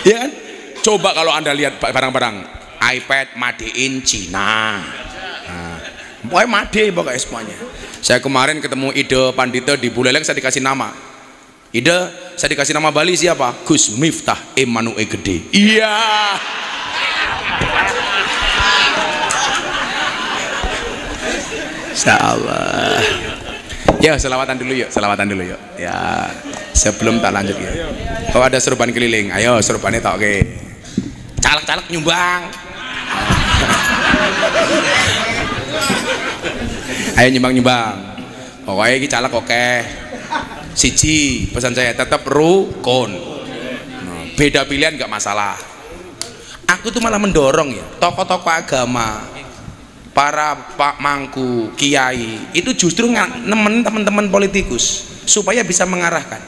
S1: Ya kan? Coba kalau Anda lihat barang-barang iPad Made in Cina. Pokoknya Made pokoknya semuanya. Saya kemarin ketemu Ide Pandito di Buleleng, saya dikasih nama. Ide, saya dikasih nama Bali siapa? Gus Miftah Emanuel Gede. Iya. Insyaallah. Ya, selawatan dulu yuk, selawatan dulu yuk. Ya, sebelum tak lanjut ya. Oh ada serupan keliling, ayo serupannya tak oke. Caleg-caleg nyumbang. Ayo nyumbang-nyumbang. Pokoknya ini caleg oke. Siji, pesan saya tetap rukun. Beda pilihan nggak masalah. Aku tuh malah mendorong ya, tokoh-tokoh agama, para Pak Mangku, Kiai, itu justru nemenin teman-teman politikus supaya bisa mengarahkan.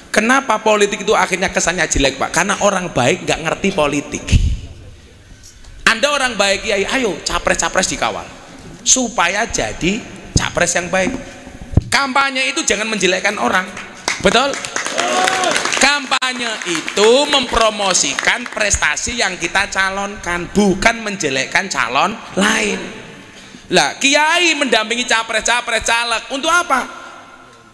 S1: Kenapa politik itu akhirnya kesannya jelek Pak? Karena orang baik nggak ngerti politik. Anda orang baik Kiai, ayo capres-capres dikawal supaya jadi capres yang baik. Kampanye itu jangan menjelekkan orang, betul? Kampanye itu mempromosikan prestasi yang kita calonkan, bukan menjelekkan calon lain. Lah kiai mendampingi capres-capres caleg untuk apa?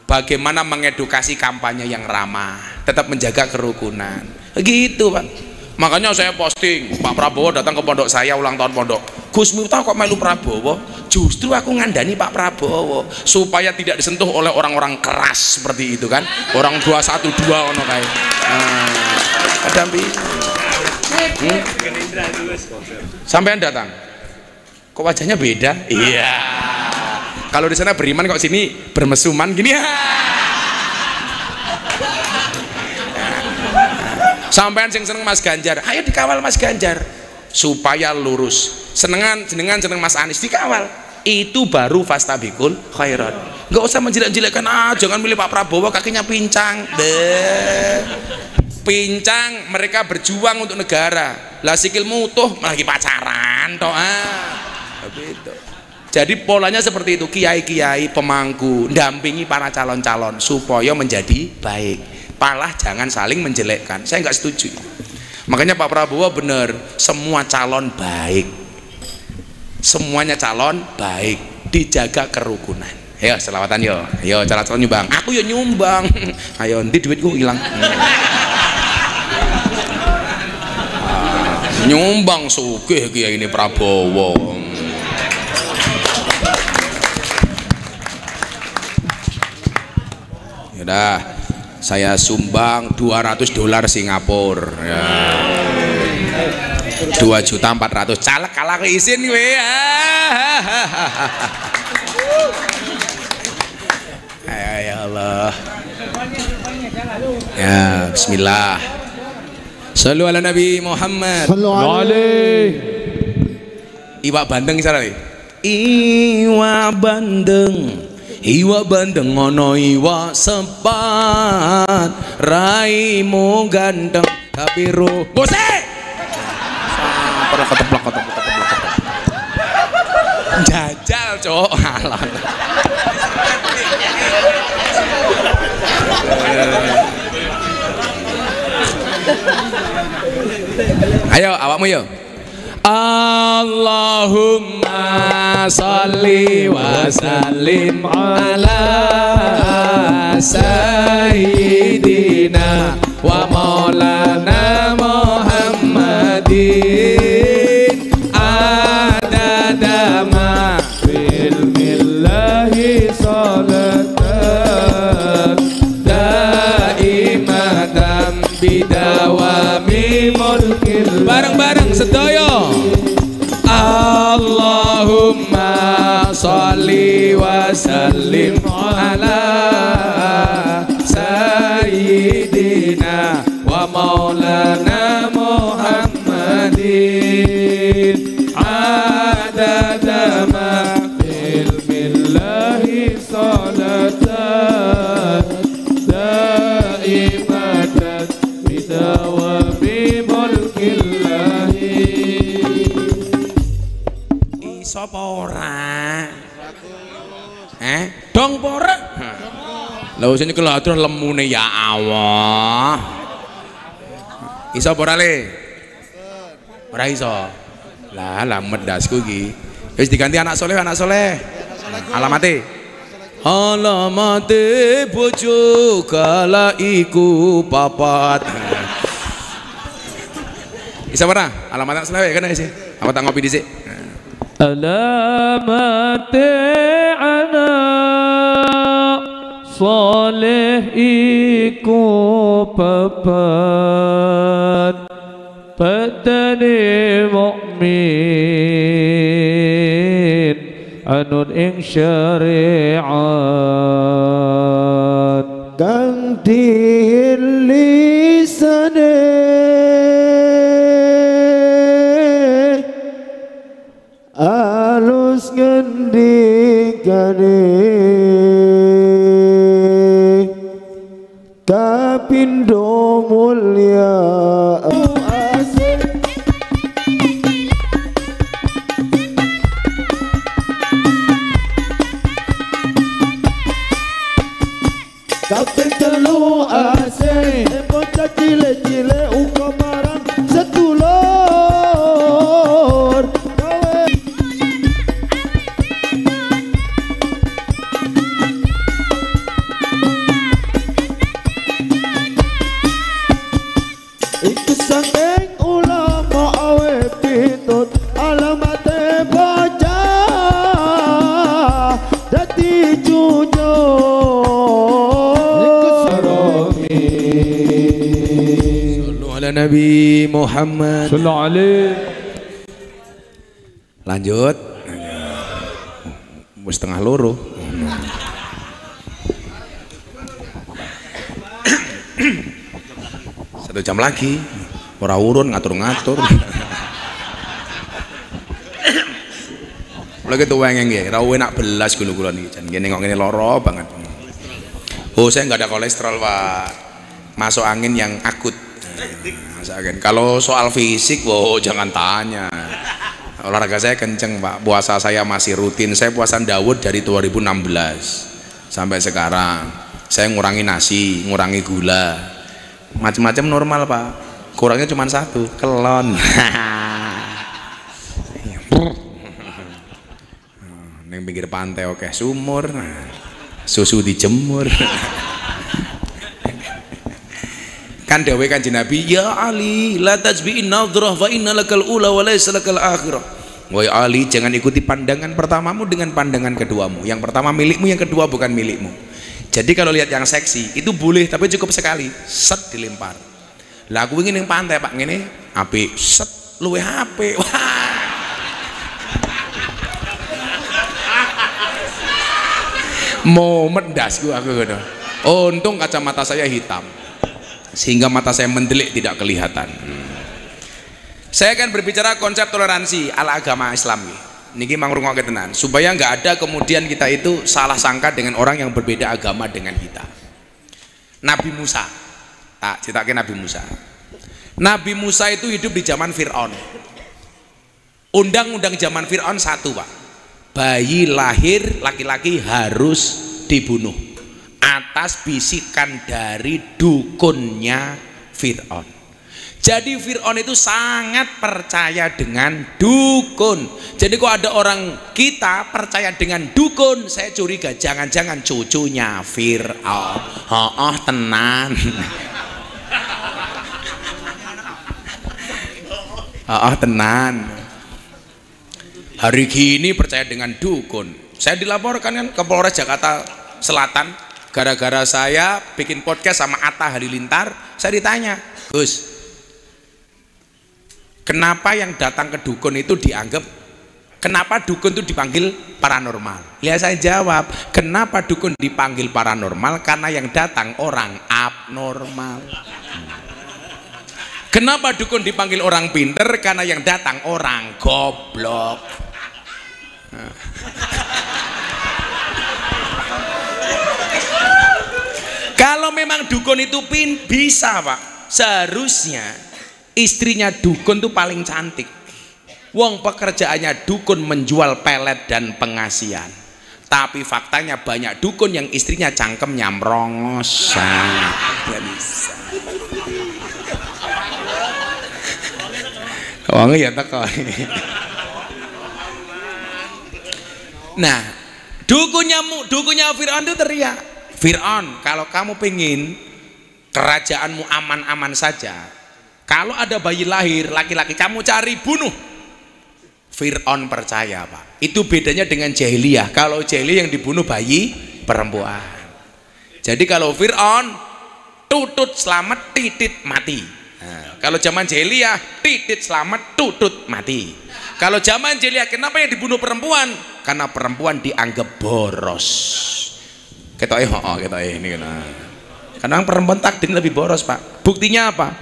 S1: Bagaimana mengedukasi kampanye yang ramah, tetap menjaga kerukunan. Gitu Pak. Makanya saya posting Pak Prabowo datang ke pondok saya ulang tahun pondok. Gus Miftah kok melu Prabowo? Justru aku ngandani Pak Prabowo supaya tidak disentuh oleh orang-orang keras seperti itu kan. Orang 212 ono kae. Ada sampean datang. Kok wajahnya beda? Iya. Kalau di sana beriman kok sini bermesuman gini ya. Sampean sing seneng Mas Ganjar, ayo dikawal Mas Ganjar supaya lurus. Seneng Mas Anies dikawal. Itu baru fastabikul khairat. Enggak usah menjelek-jelekkan jangan milih Pak Prabowo kakinya pincang. Pincang, mereka berjuang untuk negara. Lah sikil mutuh lagi pacaran toh. Begitu. Jadi polanya seperti itu, kiai-kiai pemangku dampingi para calon-calon supaya menjadi baik. Palah jangan saling menjelekkan. Saya nggak setuju. Makanya Pak Prabowo benar, semua calon baik. Semuanya calon baik, dijaga kerukunan. Ayo selawatan yo. Ayo calon nyumbang. Aku yo nyumbang. Ayo nanti duitku hilang. Nyumbang sugih kiai ini Prabowo. Yaudah, saya sumbang $200 Singapura ya. 2.400.000 caleg kalah ke izin gue ya Allah ya. Bismillah, sallu ala Nabi Muhammad. Iwak bandeng misalnya, iwak bandeng, iwa bandeng ngono iwa sepat, raimu ganteng tapi ruh gose jajal cok. Ayo awakmu yo. Allahumma salli wa sallim ala sayyidina wa maulana Muhammadin adada ma fil millahi salatan daimatan bidawami mulkil. Bareng-bareng sedaya. Allahumma salli wa sallim ala sayyidina wa maulana Muhammadin adada ma fil millahi salatan daimatan bidawami mulkillahi. Sapa ora? Dong pora? Lha wis nyekel atur lemune ya Allah. Iso apa ora le? Ora iso. Lah medasku iki. Wis diganti anak soleh, anak soleh. Alamate. Alamate bojo kala iku papat. Iso ora? Alamat anak soleh kan sih. Apa tak ngopi dhisik? Alamate anak soleh iku papat, petani mukmin anut ing syariat ganti lisane alus ngendikane kapindo mulya kaping telu asing bocah cilik-cilik uga marang sedulur Nabi Muhammad.
S2: Sallallahu alaihi.
S1: Lanjut. Setengah loro. Satu jam lagi. Ora urun ngatur-ngatur. Lha gitu wengeng nggih, ra enak belas kula niki jan ngene kok ngene lara banget. Oh, saya nggak ada kolesterol, Pak. Masuk angin yang akut. Masuk angin. Kalau soal fisik, wow, jangan tanya. Olahraga saya kenceng, Pak. Puasa saya masih rutin. Saya puasa Daud dari 2016 sampai sekarang. Saya ngurangi nasi, ngurangi gula, macam-macam normal, Pak. Kurangnya cuma satu, kelon. Neng pinggir pantai oke, sumur, susu dijemur. Kan dawuh Kanjeng Nabi, ya Ali la tajbi'in nadhrah fa inna lakal ula wa laysa lakal akhirah. Wahai Ali, jangan ikuti pandangan pertamamu dengan pandangan keduamu. Yang pertama milikmu, yang kedua bukan milikmu. Jadi kalau lihat yang seksi itu boleh, tapi cukup sekali, set dilempar. Lah aku ingin yang pantai, Pak, ngene apik, set luwe HP. Wah. Mau mendasku aku ngono. Untung kacamata saya hitam sehingga mata saya mendelik tidak kelihatan. Saya akan berbicara konsep toleransi ala agama Islam niki mangrungokke tenan supaya nggak ada kemudian kita itu salah sangka dengan orang yang berbeda agama dengan kita. Nabi Musa, tak ceritake Nabi Musa. Nabi Musa itu hidup di zaman Fir'aun. Undang-undang zaman Fir'aun satu, Pak. Bayi lahir laki-laki harus dibunuh atas bisikan dari dukunnya Fir'aun. Jadi Fir'aun itu sangat percaya dengan dukun. Jadi kok ada orang kita percaya dengan dukun, saya curiga jangan-jangan cucunya Fir'aun. Oh, tenan. Tenan. Hari gini percaya dengan dukun. Saya dilaporkan kan ke Polres Jakarta Selatan gara-gara saya bikin podcast sama Atta Halilintar. Saya ditanya, Gus, kenapa yang datang ke dukun itu dianggap, kenapa dukun itu dipanggil paranormal? Lihat saya jawab, kenapa dukun dipanggil paranormal? Karena yang datang orang abnormal. Kenapa dukun dipanggil orang pinter? Karena yang datang orang goblok. Kalau memang dukun itu bisa, Pak, seharusnya istrinya dukun tuh paling cantik. Wong pekerjaannya dukun menjual pelet dan pengasian. Tapi faktanya banyak dukun yang istrinya cangkemnya merongos. Gak bisa. Wong ya teko. Nah, dukunnya Fir'aun itu teriak, Fir'aun, kalau kamu pengen kerajaanmu aman-aman saja, kalau ada bayi lahir laki-laki kamu cari bunuh. Fir'aun percaya, Pak. Itu bedanya dengan jahiliyah. Kalau jahiliyah yang dibunuh bayi perempuan. Jadi kalau Fir'aun tutut selamat, titit mati. Nah, kalau zaman jahiliyah titit selamat, tutut mati. Kalau zaman jahiliyah kenapa yang dibunuh perempuan? Karena perempuan dianggap boros. Ketoke ini kena. Karena perempuan takdir lebih boros, Pak. Buktinya apa?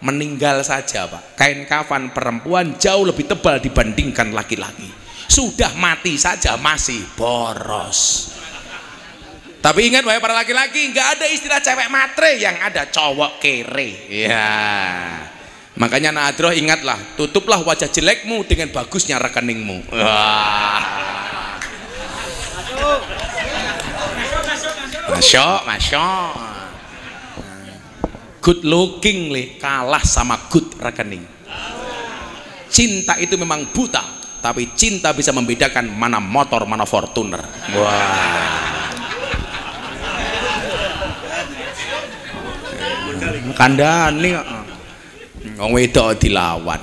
S1: Meninggal saja, Pak. Kain kafan perempuan jauh lebih tebal dibandingkan laki-laki. Sudah mati saja masih boros. Tapi ingat wahai para laki-laki, nggak ada istilah cewek matre, yang ada cowok kere. Ya. Makanya Nadroh ingatlah, tutuplah wajah jelekmu dengan bagusnya rekeningmu. Masya. Good looking kalah sama good rekening. Cinta itu memang buta, tapi cinta bisa membedakan mana motor mana Fortuner. Wah. Kandani wong wedok dilawan.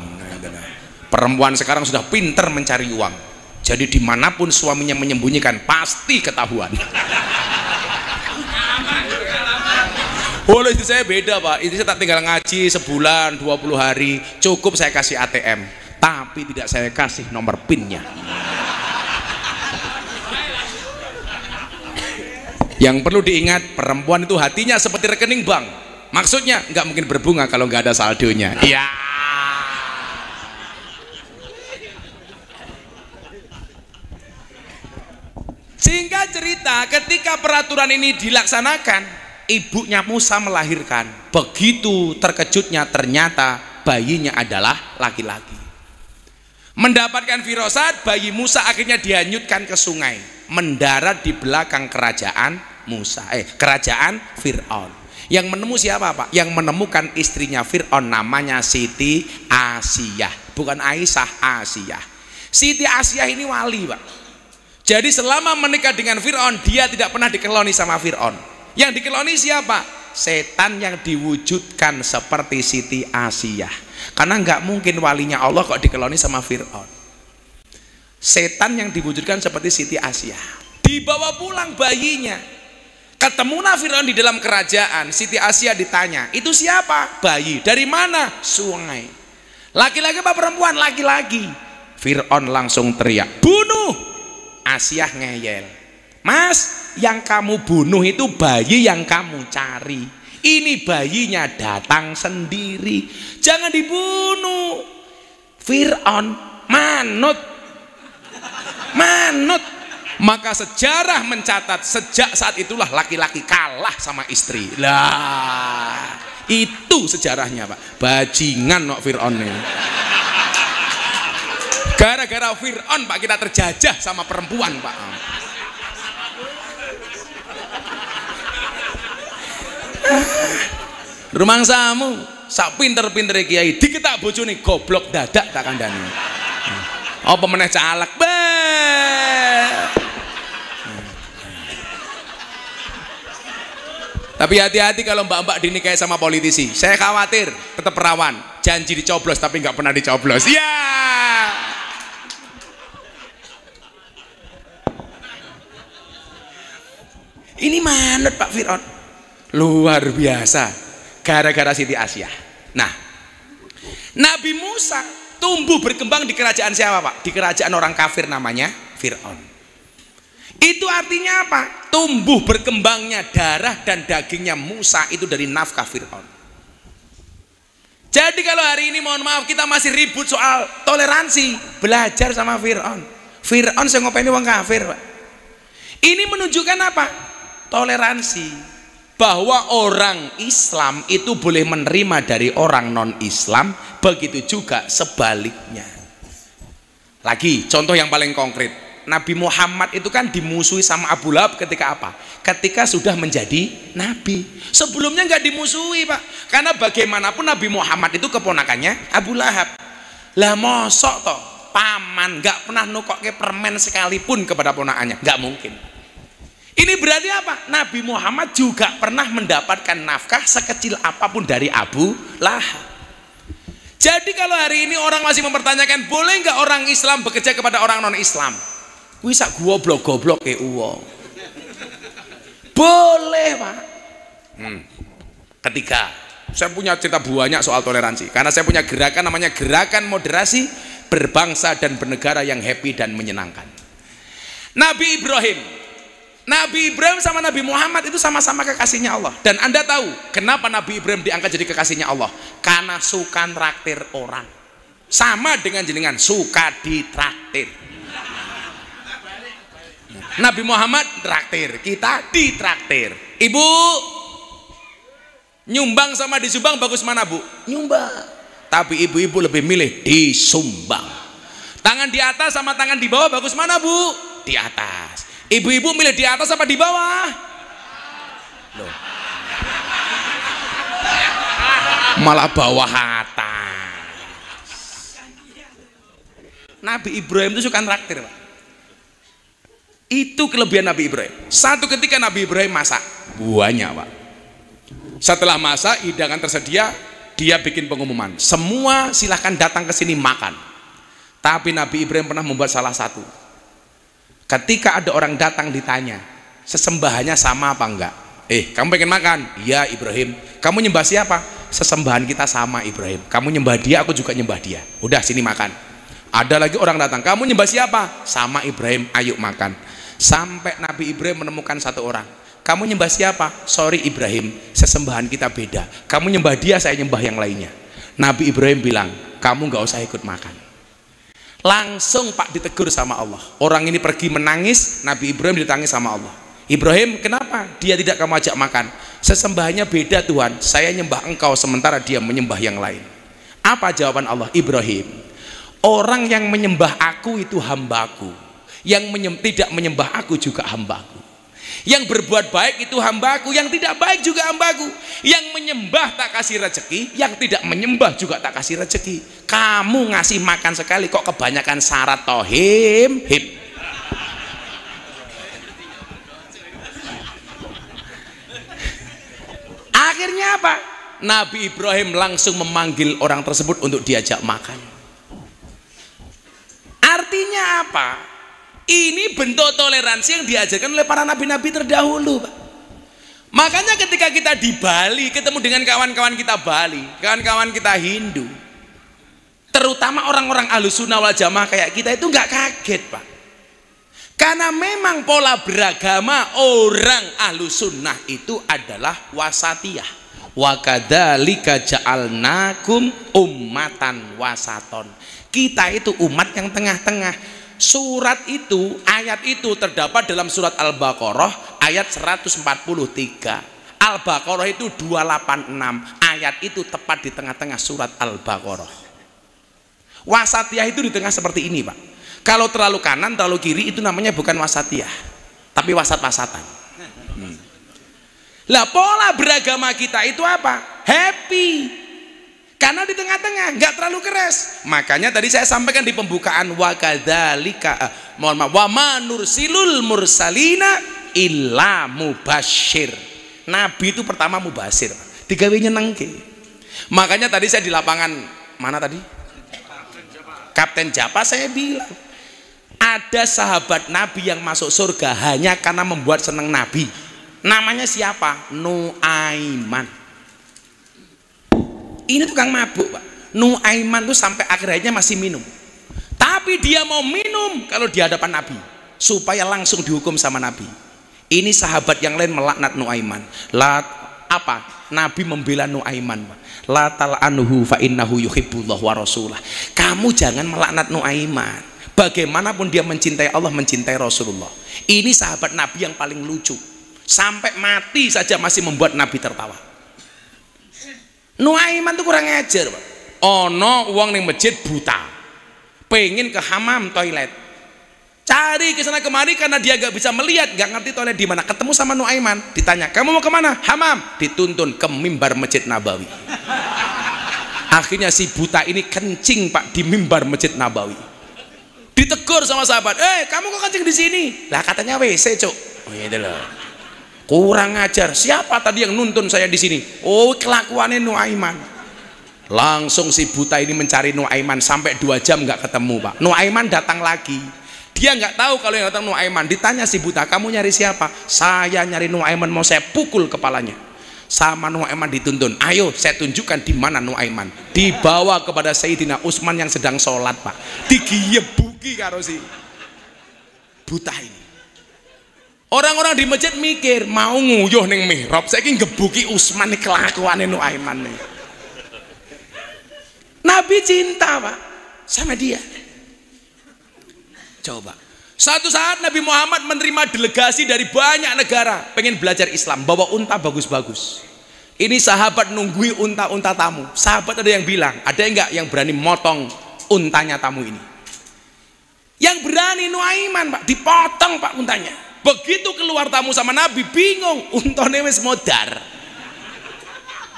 S1: Perempuan sekarang sudah pinter mencari uang. Jadi dimanapun suaminya menyembunyikan pasti ketahuan. Boleh, itu saya beda Pak, itu saya tak tinggal ngaji sebulan 20 hari cukup saya kasih ATM, tapi tidak saya kasih nomor PIN-nya. Yang perlu diingat, perempuan itu hatinya seperti rekening bank, maksudnya nggak mungkin berbunga kalau nggak ada saldonya. Iya. Singkat cerita, ketika peraturan ini dilaksanakan, ibunya Musa melahirkan. Begitu terkejutnya, ternyata bayinya adalah laki-laki. Mendapatkan firasat, bayi Musa akhirnya dihanyutkan ke sungai, mendarat di belakang kerajaan kerajaan Fir'aun. Yang menemukan siapa Pak? Yang menemukan istrinya Fir'aun, namanya Siti Asiyah, bukan Aisyah, Asiyah. Siti Asiyah ini wali Pak. Jadi selama menikah dengan Fir'aun, dia tidak pernah dikeloni sama Fir'aun. Yang dikeloni siapa? Setan yang diwujudkan seperti Siti Asiyah. Karena nggak mungkin walinya Allah kok dikeloni sama Fir'aun. Setan yang diwujudkan seperti Siti Asiyah. Dibawa pulang bayinya. Ketemulah Fir'aun di dalam kerajaan. Siti Asiyah ditanya, itu siapa? Bayi. Dari mana? Sungai. Laki-laki apa perempuan? Laki-laki. Fir'aun langsung teriak, bunuh. Asiyah ngeyel, Mas, yang kamu bunuh itu bayi yang kamu cari. Ini bayinya datang sendiri, jangan dibunuh. Fir'aun manut. Maka sejarah mencatat sejak saat itulah laki-laki kalah sama istri. Lah, itu sejarahnya Pak. Bajingan no Fir'aun ini. Gara-gara Fir'aun Pak kita terjajah sama perempuan Pak. Rumangsamu sak pinter-pinter kiai diketak bojone goblok dadak tak kandhani. Apa meneh caleg. Tapi hati-hati kalau mbak-mbak dinikahi sama politisi. Saya khawatir tetap perawan, janji dicoblos tapi nggak pernah dicoblos. Ya. Ini manut Pak Fir'aun, luar biasa, gara-gara Siti Asiyah. Nah, Nabi Musa tumbuh berkembang di kerajaan siapa Pak? Di kerajaan orang kafir namanya Fir'aun. Itu artinya apa? Tumbuh berkembangnya darah dan dagingnya Musa itu dari nafkah Fir'aun. Jadi kalau hari ini mohon maaf kita masih ribut soal toleransi, belajar sama Fir'aun. Fir'aun saya ngopeni wong kafir Pak. Ini menunjukkan apa? Toleransi, bahwa orang Islam itu boleh menerima dari orang non-Islam, begitu juga sebaliknya. Lagi contoh yang paling konkret, Nabi Muhammad itu kan dimusuhi sama Abu Lahab ketika apa? Ketika sudah menjadi Nabi. Sebelumnya nggak dimusuhi Pak, karena bagaimanapun Nabi Muhammad itu keponakannya Abu Lahab. Lah mosok toh paman nggak pernah nukokke permen sekalipun kepada ponakannya, nggak mungkin. Ini berarti apa? Nabi Muhammad juga pernah mendapatkan nafkah sekecil apapun dari Abu Lahab. Jadi kalau hari ini orang masih mempertanyakan boleh nggak orang Islam bekerja kepada orang non-Islam, kuwi sak goblok-goblok ke uwo. Boleh Pak. Ketiga, saya punya cerita banyak soal toleransi, karena saya punya gerakan namanya Gerakan Moderasi Berbangsa dan Bernegara yang Happy dan Menyenangkan. Nabi Ibrahim sama Nabi Muhammad itu sama-sama kekasihnya Allah. Dan Anda tahu kenapa Nabi Ibrahim diangkat jadi kekasihnya Allah? Karena suka traktir orang. Sama dengan jenengan, suka ditraktir. Nabi Muhammad traktir, kita ditraktir. Ibu, nyumbang sama disumbang bagus mana Bu? Nyumbang. Tapi ibu-ibu lebih milih disumbang. Tangan di atas sama tangan di bawah bagus mana Bu? Di atas. Ibu-ibu milih di atas apa di bawah? Loh. Malah bawah atas. Nabi Ibrahim itu suka traktir Pak. Itu kelebihan Nabi Ibrahim. Satu ketika Nabi Ibrahim masak buahnya Pak. Setelah masak hidangan tersedia, dia bikin pengumuman, semua silahkan datang ke sini makan. Tapi Nabi Ibrahim pernah membuat salah satu. Ketika ada orang datang ditanya sesembahannya sama apa enggak, Kamu pengen makan? Iya Ibrahim. Kamu nyembah siapa? Sesembahan kita sama Ibrahim. Kamu nyembah dia, aku juga nyembah dia. Udah sini makan. Ada lagi orang datang, kamu nyembah siapa? Sama Ibrahim, ayo makan. Sampai Nabi Ibrahim menemukan satu orang. Kamu nyembah siapa? Sorry Ibrahim, sesembahan kita beda. Kamu nyembah dia, saya nyembah yang lainnya. Nabi Ibrahim bilang, kamu gak usah ikut makan. Langsung Pak ditegur sama Allah. Orang ini pergi menangis, Nabi Ibrahim ditangis sama Allah. Ibrahim, kenapa dia tidak kamu ajak makan? Sesembahannya beda Tuhan, saya nyembah engkau sementara dia menyembah yang lain. Apa jawaban Allah? Ibrahim, orang yang menyembah aku itu hambaku, yang tidak menyembah aku juga hambaku. Yang berbuat baik itu hambaku, yang tidak baik juga hambaku. Yang menyembah tak kasih rezeki, yang tidak menyembah juga tak kasih rezeki. Kamu ngasih makan sekali kok kebanyakan syarat tohim him. Akhirnya apa? Nabi Ibrahim langsung memanggil orang tersebut untuk diajak makan. Artinya apa? Ini bentuk toleransi yang diajarkan oleh para nabi-nabi terdahulu, Pak. Makanya ketika kita di Bali ketemu dengan kawan-kawan kita Bali, kawan-kawan kita Hindu, terutama orang-orang Ahlussunnah wal Jamaah kayak kita itu nggak kaget, Pak. Karena memang pola beragama orang Ahlussunnah itu adalah wasatiyah. Wa kadzalika ja'alnakum ummatan wasaton. Kita itu umat yang tengah-tengah. Surat itu, ayat itu terdapat dalam surat Al-Baqarah ayat 143. Al-Baqarah itu 286. Ayat itu tepat di tengah-tengah surat Al-Baqarah. Wasatiyah itu di tengah seperti ini, Pak. Kalau terlalu kanan, terlalu kiri itu namanya bukan wasatiyah, tapi wasat-wasatan. Lah pola beragama kita itu apa? Happy. Karena di tengah-tengah, nggak terlalu keras. Makanya tadi saya sampaikan di pembukaan wa kadzalika wa ma nursilul mursalina illa mubasyir. Nabi itu pertama mubasyir, digawe nyenengke. Makanya tadi saya di lapangan mana tadi? Kapten Japa saya bilang ada sahabat Nabi yang masuk surga hanya karena membuat seneng Nabi. Namanya siapa? Nuaiman. Ini tukang mabuk, Pak. Nuaiman tuh sampai akhir hayatnya masih minum. Tapi dia mau minum kalau di hadapan Nabi supaya langsung dihukum sama Nabi. Ini sahabat yang lain melaknat Nuaiman. Nabi membela Nuaiman, Pak. La tal'anuhu fa innahu yuhibbullah wa rasulah. Kamu jangan melaknat Nuaiman. Bagaimanapun dia mencintai Allah, mencintai Rasulullah. Ini sahabat Nabi yang paling lucu. Sampai mati saja masih membuat Nabi tertawa. Nuaiman tuh kurang ajar, Pak. Ono uang ning masjid buta, pengen ke hamam toilet, cari ke sana kemari karena dia gak bisa melihat, gak ngerti toilet di mana. Ketemu sama Nuaiman, ditanya kamu mau kemana? Hamam. Dituntun ke mimbar Masjid Nabawi. Akhirnya si buta ini kencing, Pak, di mimbar Masjid Nabawi. Ditegur sama sahabat, kamu kok kencing di sini? Lah katanya WC, Cuk. Oh gitu loh. Kurang ajar. Siapa tadi yang nuntun saya di sini? Oh, kelakuannya Nuaiman. Langsung si buta ini mencari Nuaiman sampai 2 jam nggak ketemu, Pak. Nuaiman datang lagi. Dia nggak tahu kalau yang datang Nuaiman. Ditanya si buta, kamu nyari siapa? Saya nyari Nuaiman, mau saya pukul kepalanya. Sama Nuaiman dituntun. Ayo saya tunjukkan di mana Nuaiman. Dibawa kepada Sayyidina Utsman yang sedang sholat, Pak. Digebuki karo si buta ini. Orang-orang di masjid mikir mau nguyuh ning mihrab, saiki ngebuki Utsman nih kelakuane Nuaiman nih. Nabi cinta, Pak, sama dia. Coba. Satu saat Nabi Muhammad menerima delegasi dari banyak negara pengen belajar Islam, bawa unta bagus-bagus. Ini sahabat nunggui unta-unta tamu. Sahabat ada yang bilang, ada enggak yang berani motong untanya tamu ini? Yang berani Nuaiman, Pak, dipotong, Pak, untanya. Begitu keluar tamu sama Nabi, bingung, untone wis modar.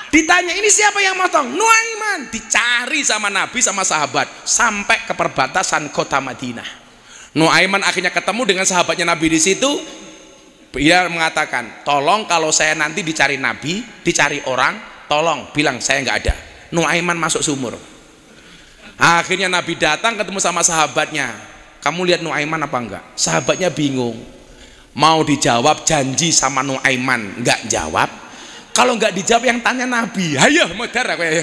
S1: Ditanya, ini siapa yang motong? Nuaiman. Dicari sama Nabi sama sahabat sampai ke perbatasan kota Madinah. Nuaiman akhirnya ketemu dengan sahabatnya Nabi di situ. Dia mengatakan, tolong kalau saya nanti dicari Nabi, dicari orang, tolong bilang saya nggak ada. Nuaiman masuk sumur. Akhirnya Nabi datang ketemu sama sahabatnya. Kamu lihat Nuaiman apa enggak? Sahabatnya bingung. Mau dijawab janji sama Nuaiman, nggak jawab. Kalau nggak dijawab yang tanya Nabi, ayo modar aku ya.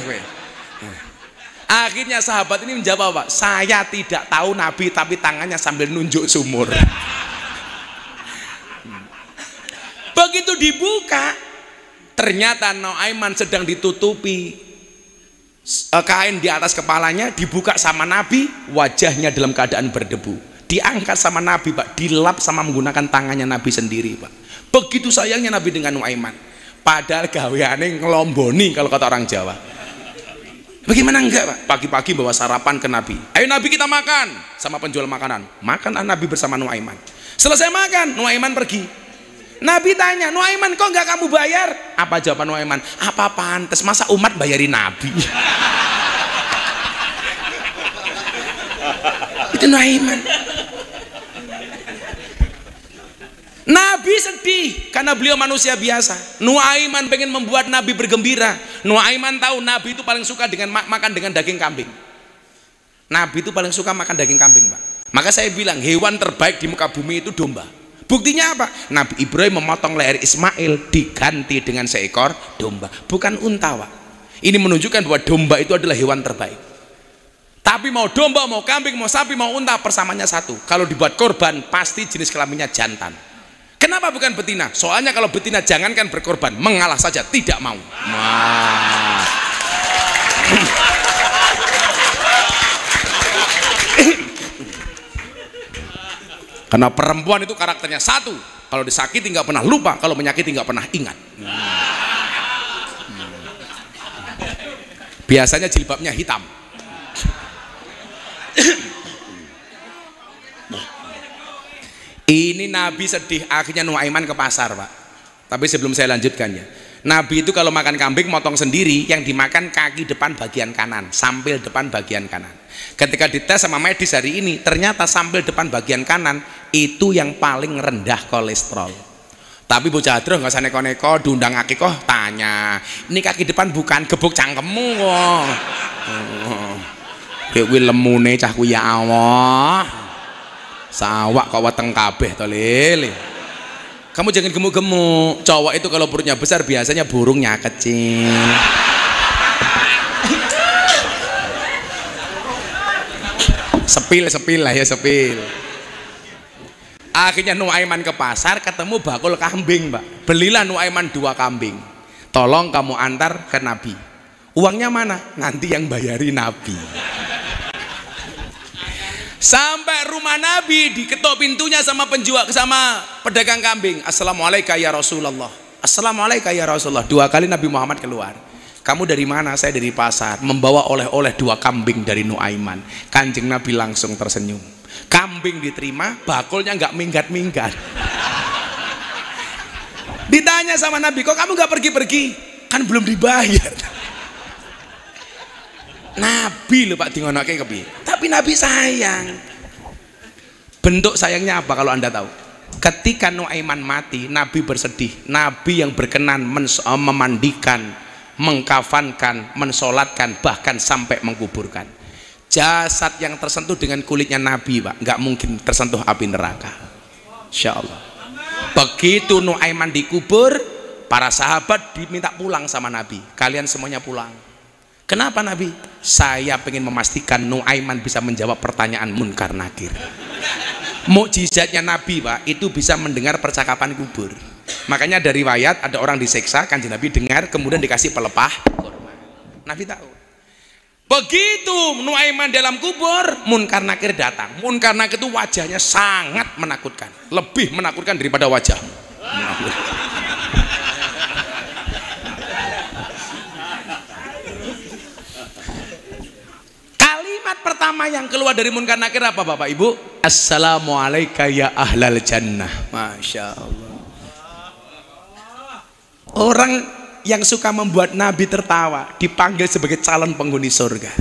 S1: Akhirnya sahabat ini menjawab, Pak, saya tidak tahu Nabi, tapi tangannya sambil nunjuk sumur. Begitu dibuka, ternyata Nuaiman sedang ditutupi kain di atas kepalanya, dibuka sama Nabi, wajahnya dalam keadaan berdebu. Diangkat sama Nabi, Pak, dilap sama menggunakan tangannya Nabi sendiri, Pak. Begitu sayangnya Nabi dengan Nuaiman. Padahal gaweane ngelomboni kalau kata orang Jawa. Bagaimana enggak, Pak? Pagi-pagi bawa sarapan ke Nabi. Ayo Nabi kita makan sama penjual makanan. Makanlah Nabi bersama Nuaiman. Selesai makan, Nuaiman pergi. Nabi tanya, Nuaiman kok enggak kamu bayar? Apa jawaban Nuaiman? Apa pantes masa umat bayarin Nabi? Itu Nuaiman. Nabi sedih karena beliau manusia biasa. Nuaiman pengen membuat Nabi bergembira. Nuaiman tahu Nabi itu paling suka dengan makan dengan daging kambing. Nabi itu paling suka makan daging kambing, Pak. Maka saya bilang hewan terbaik di muka bumi itu domba. Buktinya apa? Nabi Ibrahim memotong leher Ismail diganti dengan seekor domba, bukan unta, Pak. Ini menunjukkan bahwa domba itu adalah hewan terbaik. Tapi mau domba, mau kambing, mau sapi, mau unta, persamanya satu. Kalau dibuat korban pasti jenis kelaminnya jantan. Kenapa bukan betina? Soalnya kalau betina jangankan berkorban, mengalah saja tidak mau. Karena perempuan itu karakternya satu, kalau disakiti nggak pernah lupa, kalau menyakiti nggak pernah ingat. Biasanya jilbabnya hitam. Ini Nabi sedih, akhirnya Nuaiman ke pasar, Pak. Tapi sebelum saya lanjutkan ya, Nabi itu kalau makan kambing motong sendiri, yang dimakan kaki depan bagian kanan, sampil depan bagian kanan. Ketika dites sama medis hari ini, ternyata sampil depan bagian kanan itu yang paling rendah kolesterol. Tapi bocah adroh nggak usah neko-neko, diundang akikoh tanya, ini kaki depan bukan, gebuk cangkemmu kok. Dewi lemune cah ku ya Allah. Sawak kok weteng kabeh to lele. Kamu jangan gemuk-gemuk. Cowok itu kalau perutnya besar biasanya burungnya kecil. Sepil lah ya, sepil. Akhirnya Nuaiman ke pasar ketemu bakul kambing, Pak. Belilah Nuaiman 2 kambing. Tolong kamu antar ke Nabi. Uangnya mana? Nanti yang bayari Nabi. Sampai rumah Nabi, diketok pintunya sama penjual, sama pedagang kambing. Assalamualaikum ya Rasulullah. Assalamualaikum ya Rasulullah. 2 kali Nabi Muhammad keluar. Kamu dari mana? Saya dari pasar, membawa oleh-oleh 2 kambing dari Nuaiman. Kanjeng Nabi langsung tersenyum. Kambing diterima, bakulnya nggak minggat-minggat. Ditanya sama Nabi, kok kamu nggak pergi-pergi? Kan belum dibayar. Nabi lho Pak dingonake kepiye? Tapi Nabi sayang. Bentuk sayangnya apa kalau Anda tahu? Ketika Nuaiman mati, Nabi bersedih. Nabi yang berkenan memandikan, mengkafankan, mensolatkan, bahkan sampai mengkuburkan. Jasad yang tersentuh dengan kulitnya Nabi, Pak, nggak mungkin tersentuh api neraka. Insya Allah. Begitu Nuaiman dikubur, para sahabat diminta pulang sama Nabi. Kalian semuanya pulang. Kenapa Nabi? Saya ingin memastikan Nuaiman bisa menjawab pertanyaan munkar nakir. Mukjizatnya Nabi, Pak, itu bisa mendengar percakapan kubur. Makanya dari riwayat ada orang diseksa, Kanjeng Nabi dengar, kemudian dikasih pelepah kurma. Nabi tahu. Begitu Nuaiman dalam kubur, munkar nakir datang. Munkar nakir itu wajahnya sangat menakutkan, lebih menakutkan daripada wajahmu. Kalimat pertama yang keluar dari munkar nakir apa Bapak Ibu? Assalamualaikum ya ahlal jannah. Masya Allah. Orang yang suka membuat Nabi tertawa dipanggil sebagai calon penghuni surga.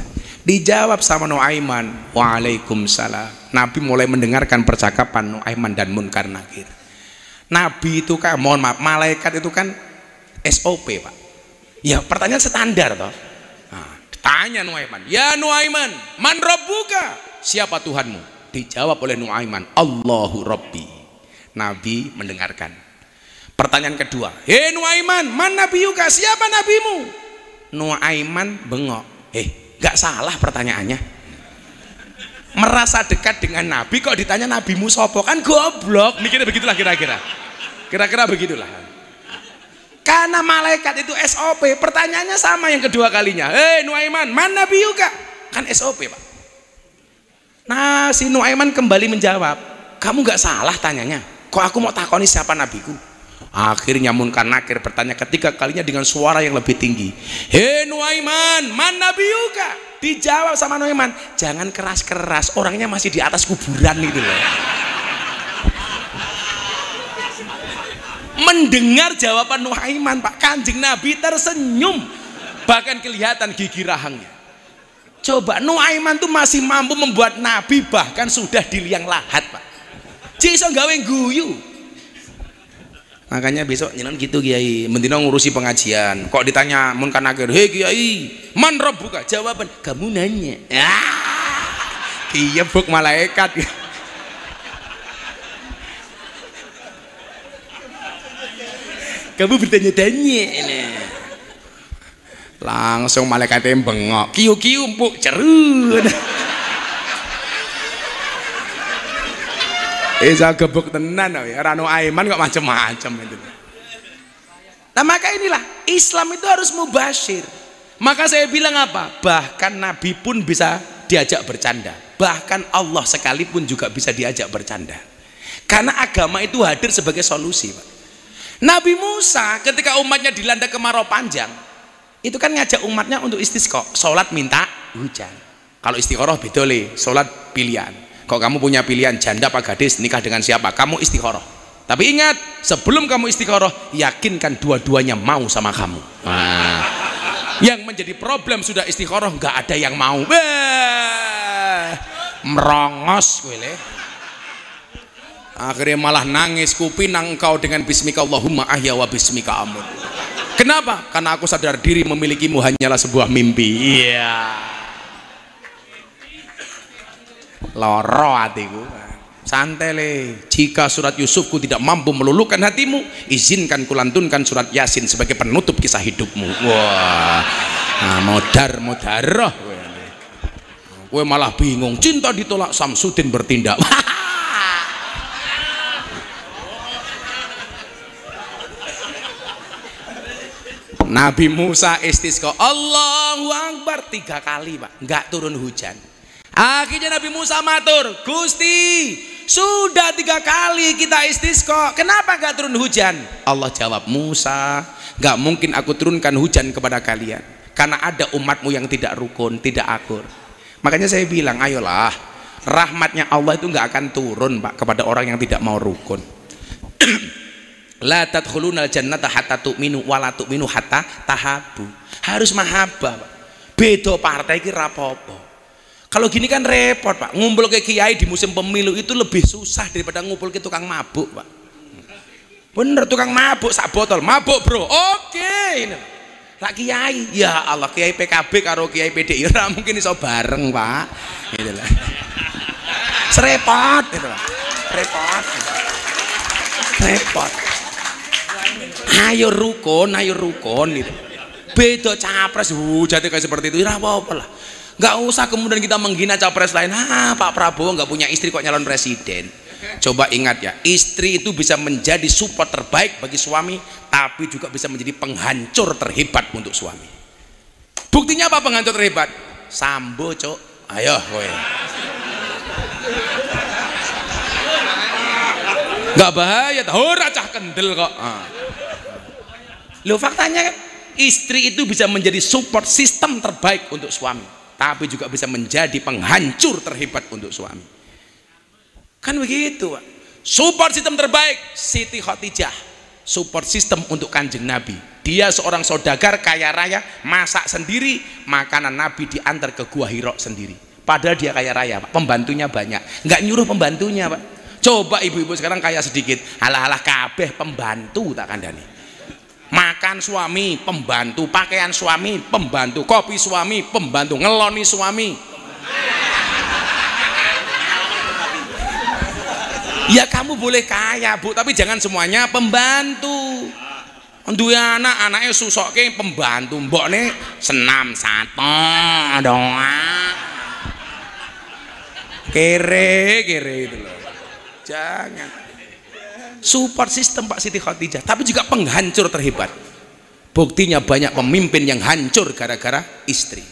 S1: Dijawab sama Nuaiman, waalaikumsalam. Nabi mulai mendengarkan percakapan Nuaiman dan munkar nakir. Nabi itu kan, mohon maaf, malaikat itu kan SOP Pak. Ya pertanyaan standar toh. Tanya Nuaiman, ya Nuaiman, man rabbuka? Siapa Tuhanmu? Dijawab oleh Nuaiman, Allahu Rabbi. Nabi mendengarkan. Pertanyaan kedua, hei Nuaiman, man nabiyuka, siapa nabimu? Nuaiman bengok. Gak salah pertanyaannya. Merasa dekat dengan Nabi kok ditanya nabimu sopo, kan goblok. Mikirnya begitulah kira-kira. Kira-kira begitulah. Karena malaikat itu SOP, pertanyaannya sama yang kedua kalinya. Hei Nuaiman, man nabiyuka? Kan SOP, Pak. Nah, si Nuaiman kembali menjawab, kamu gak salah tanyanya. Kok aku mau takoni siapa nabiku? Akhirnya Munkar Nakir bertanya ketiga kalinya dengan suara yang lebih tinggi. Hei Nuaiman, man nabiyuka? Dijawab sama Nuaiman, jangan keras-keras, orangnya masih di atas kuburan itu loh. Mendengar jawaban Nuaiman, Pak, Kanjeng Nabi tersenyum, bahkan kelihatan gigi rahangnya. Coba Nuaiman tuh masih mampu membuat Nabi bahkan sudah di liang lahat, Pak. Iso gawe guyu. Makanya besok jenengan gitu Kiai, mendino ngurusi pengajian. Kok ditanya Munkar Nakir, "Hei Kiai, man rabbuka?" Jawaban, "Kamu nanya." Iya buk malaikat. Kamu bertanya-tanya ini. Langsung malaikatnya bengok, kiu-kiu empuk cerut. Saya gebuk tenan ya, Rano Aiman kok macam-macam itu. Nah maka inilah Islam itu harus mubasyir. Maka saya bilang apa? Bahkan Nabi pun bisa diajak bercanda. Bahkan Allah sekalipun juga bisa diajak bercanda. Karena agama itu hadir sebagai solusi, Pak. Nabi Musa ketika umatnya dilanda kemarau panjang, itu kan ngajak umatnya untuk istisqa, sholat minta hujan. Kalau istikharah beda le, sholat pilihan. Kalau kamu punya pilihan janda apa gadis, nikah dengan siapa, kamu istikharah. Tapi ingat, sebelum kamu istikharah, yakinkan dua-duanya mau sama kamu. Nah, yang menjadi problem sudah istikharah nggak ada yang mau. Merongos gue le. Akhirnya malah nangis, kupinang engkau dengan bismika Allahumma ahya wa bismika amut. Kenapa? Karena aku sadar diri memilikimu hanyalah sebuah mimpi. Iya. Loro hatiku. Santai le. Jika surat Yusufku tidak mampu meluluhkan hatimu, izinkan kulantunkan surat Yasin sebagai penutup kisah hidupmu. Wah, nah, modarah. Gue malah bingung. Cinta ditolak, Samsudin bertindak. Nabi Musa istisqa, Allahu Akbar 3 kali, Pak, nggak turun hujan. Akhirnya Nabi Musa matur, Gusti, sudah 3 kali kita istisqa, kenapa nggak turun hujan? Allah jawab, Musa, nggak mungkin aku turunkan hujan kepada kalian, karena ada umatmu yang tidak rukun, tidak akur. Makanya saya bilang, ayolah, rahmatnya Allah itu nggak akan turun, Pak, kepada orang yang tidak mau rukun. La tadkhulunal jannata hatta tu'minu wa la tu'minu hatta tahabu. Harus mahabbah, Pak. Beda partai iki rapopo. Kalau gini kan repot, Pak. Ngumpul ke kiai di musim pemilu itu lebih susah daripada ngumpul ke tukang mabuk, Pak. Bener, tukang mabuk sak botol, mabuk bro. Oke. Lah kiai, ya Allah, kiai PKB karo kiai PDI ora mungkin iso bareng, Pak. Gitu lah. Serepot itu, Pak. Repot. Ayo rukun gitu. Beda capres hujate kayak seperti itu, ora apa-apa lah. Nggak usah kemudian kita menghina capres lain. Pak Prabowo nggak punya istri kok nyalon presiden. Coba ingat ya, istri itu bisa menjadi support terbaik bagi suami, tapi juga bisa menjadi penghancur terhebat untuk suami. Buktinya apa penghancur terhebat? Sambo, Cok. Ayo kowe. Nggak bahaya, ora cah kendel kok. Loh faktanya kan, istri itu bisa menjadi support sistem terbaik untuk suami, tapi juga bisa menjadi penghancur terhebat untuk suami. Kan begitu, Pak. Support sistem terbaik Siti Khadijah, support system untuk Kanjeng Nabi. Dia seorang saudagar kaya raya, masak sendiri, makanan Nabi diantar ke Gua Hira sendiri. Padahal dia kaya raya, Pak. Pembantunya banyak, nggak nyuruh pembantunya, Pak. Coba ibu-ibu sekarang kaya sedikit, alah-alah kabeh pembantu tak kandani. Makan suami pembantu, pakaian suami pembantu, kopi suami pembantu, ngeloni suami. Ya kamu boleh kaya Bu, tapi jangan semuanya pembantu. Duwe anak, anaknya susoke pembantu, mbokne senam sato doa. Kere itu loh. Jangan. Support sistem Pak Siti Khadijah, tapi juga penghancur terhebat. Buktinya banyak pemimpin yang hancur gara-gara istri.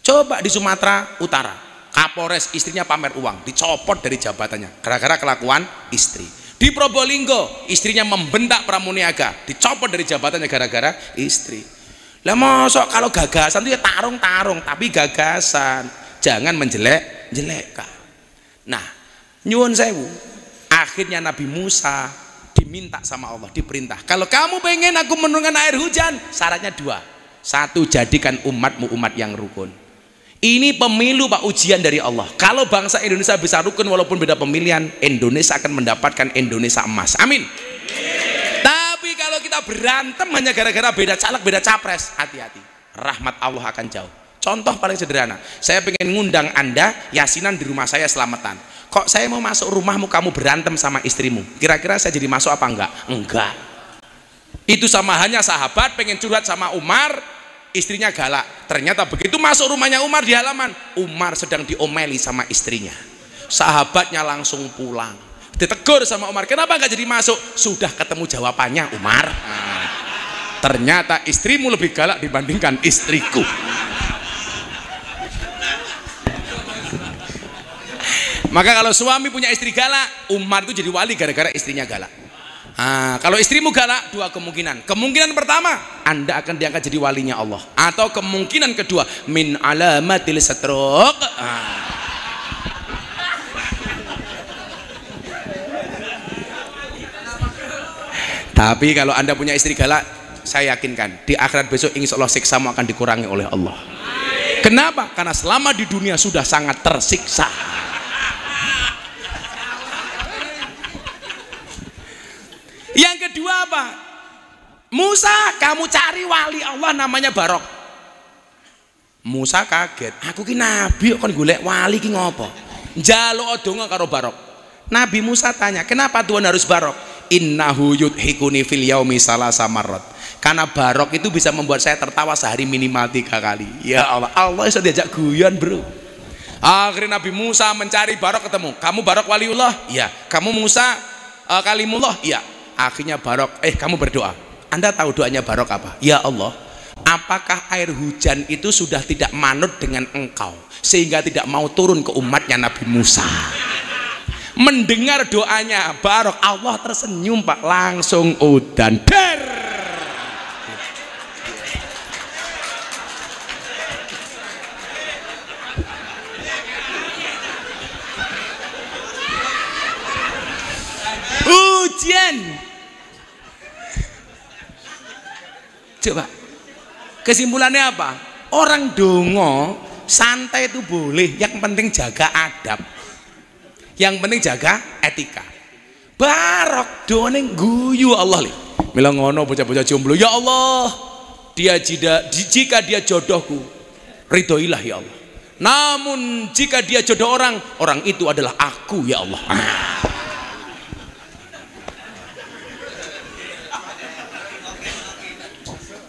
S1: Coba di Sumatera Utara, Kapolres istrinya pamer uang, dicopot dari jabatannya gara-gara kelakuan istri. Di Probolinggo istrinya membentak pramuniaga, dicopot dari jabatannya gara-gara istri. Lah mosok kalau gagasan itu ya tarung-tarung, tapi gagasan, jangan menjelek-jelekkan. Nah, nyuwun sewu, akhirnya Nabi Musa diminta sama Allah, diperintah, kalau kamu pengen aku menurunkan air hujan, syaratnya dua. Satu, jadikan umatmu umat yang rukun. Ini pemilu Pak, ujian dari Allah. Kalau bangsa Indonesia bisa rukun walaupun beda pemilihan, Indonesia akan mendapatkan Indonesia emas. Amin. Tapi kalau kita berantem hanya gara-gara beda caleg, beda capres, hati-hati, rahmat Allah akan jauh. Contoh paling sederhana, saya pengen ngundang Anda yasinan di rumah saya selamatan. Kok saya mau masuk rumahmu kamu berantem sama istrimu, kira-kira saya jadi masuk apa enggak? Enggak. Itu sama hanya sahabat pengen curhat sama Umar, istrinya galak. Ternyata begitu masuk rumahnya Umar di halaman, Umar sedang diomeli sama istrinya. Sahabatnya langsung pulang, ditegur sama Umar, kenapa enggak jadi masuk? Sudah ketemu jawabannya Umar. Ternyata istrimu lebih galak dibandingkan istriku. Maka kalau suami punya istri galak, Umar itu jadi wali gara-gara istrinya galak. Kalau istrimu galak, dua kemungkinan. Kemungkinan pertama, Anda akan diangkat jadi walinya Allah. Atau kemungkinan kedua, min alamatil satruk. Tapi kalau Anda punya istri galak, saya yakinkan di akhirat besok insya Allah siksamu akan dikurangi oleh Allah. Kenapa? Karena selama di dunia sudah sangat tersiksa. Yang kedua apa? Musa, kamu cari wali Allah namanya Barok. Musa kaget, aku ki nabi kok golek wali ki ngopo? Njaluk donga karo Barok. Nabi Musa tanya, kenapa Tuhan harus Barok? Innahu yudhikuni fil yaumi salasa marrat. Karena Barok itu bisa membuat saya tertawa sehari minimal 3 kali. Ya Allah, Allah bisa diajak guyon bro. Akhirnya Nabi Musa mencari Barok, ketemu. Kamu Barok waliullah? Iya. Kamu Musa kalimullah? Iya. Akhirnya Barok, kamu berdoa. Anda tahu doanya Barok apa? Ya Allah, apakah air hujan itu sudah tidak manut dengan engkau sehingga tidak mau turun ke umatnya Nabi Musa? Mendengar doanya Barok, Allah tersenyum Pak, langsung udan der. Ujian. Coba kesimpulannya apa? Orang dongo santai itu boleh, yang penting jaga adab, yang penting jaga etika. Barok doning guyu Allah li mila ngono bocah-bocah jomblo, ya Allah, jika dia jodohku, ridhoilah ya Allah. Namun jika dia jodoh orang itu adalah aku ya Allah.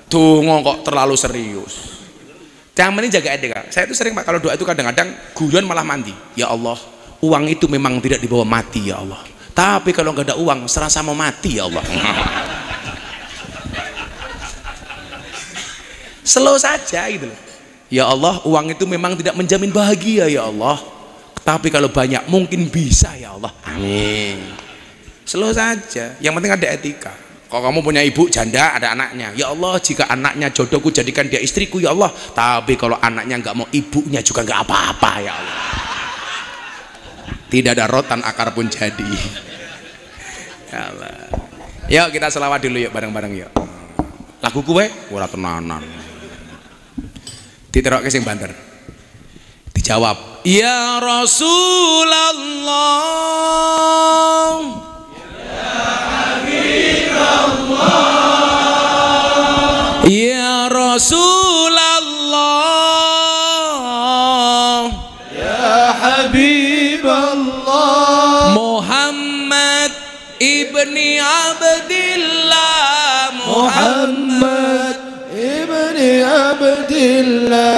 S1: Dongo kok terlalu serius. Yang penting jaga etika. Saya itu sering Pak kalau doa itu kadang-kadang guyon malah mandi. Ya Allah, uang itu memang tidak dibawa mati ya Allah. Tapi kalau nggak ada uang, serasa mau mati ya Allah. Slow saja gitu. Ya Allah, uang itu memang tidak menjamin bahagia ya Allah. Tapi kalau banyak mungkin bisa ya Allah. Amin. Slow saja. Yang penting ada etika. Kalau kamu punya ibu janda, ada anaknya, ya Allah, jika anaknya jodohku jadikan dia istriku ya Allah. Tapi kalau anaknya nggak mau, ibunya juga nggak apa-apa ya Allah. Tidak ada rotan akar pun jadi. Ya Allah. Yuk kita selawat dulu yuk bareng-bareng yuk. Lagu kue ora tenanan. Diterok sing banter. Dijawab, ya Rasulullah, ya Rasulullah,
S2: ya Habiballah,
S1: Muhammad ibni Abdillah
S2: Muhammad ibni Abdillah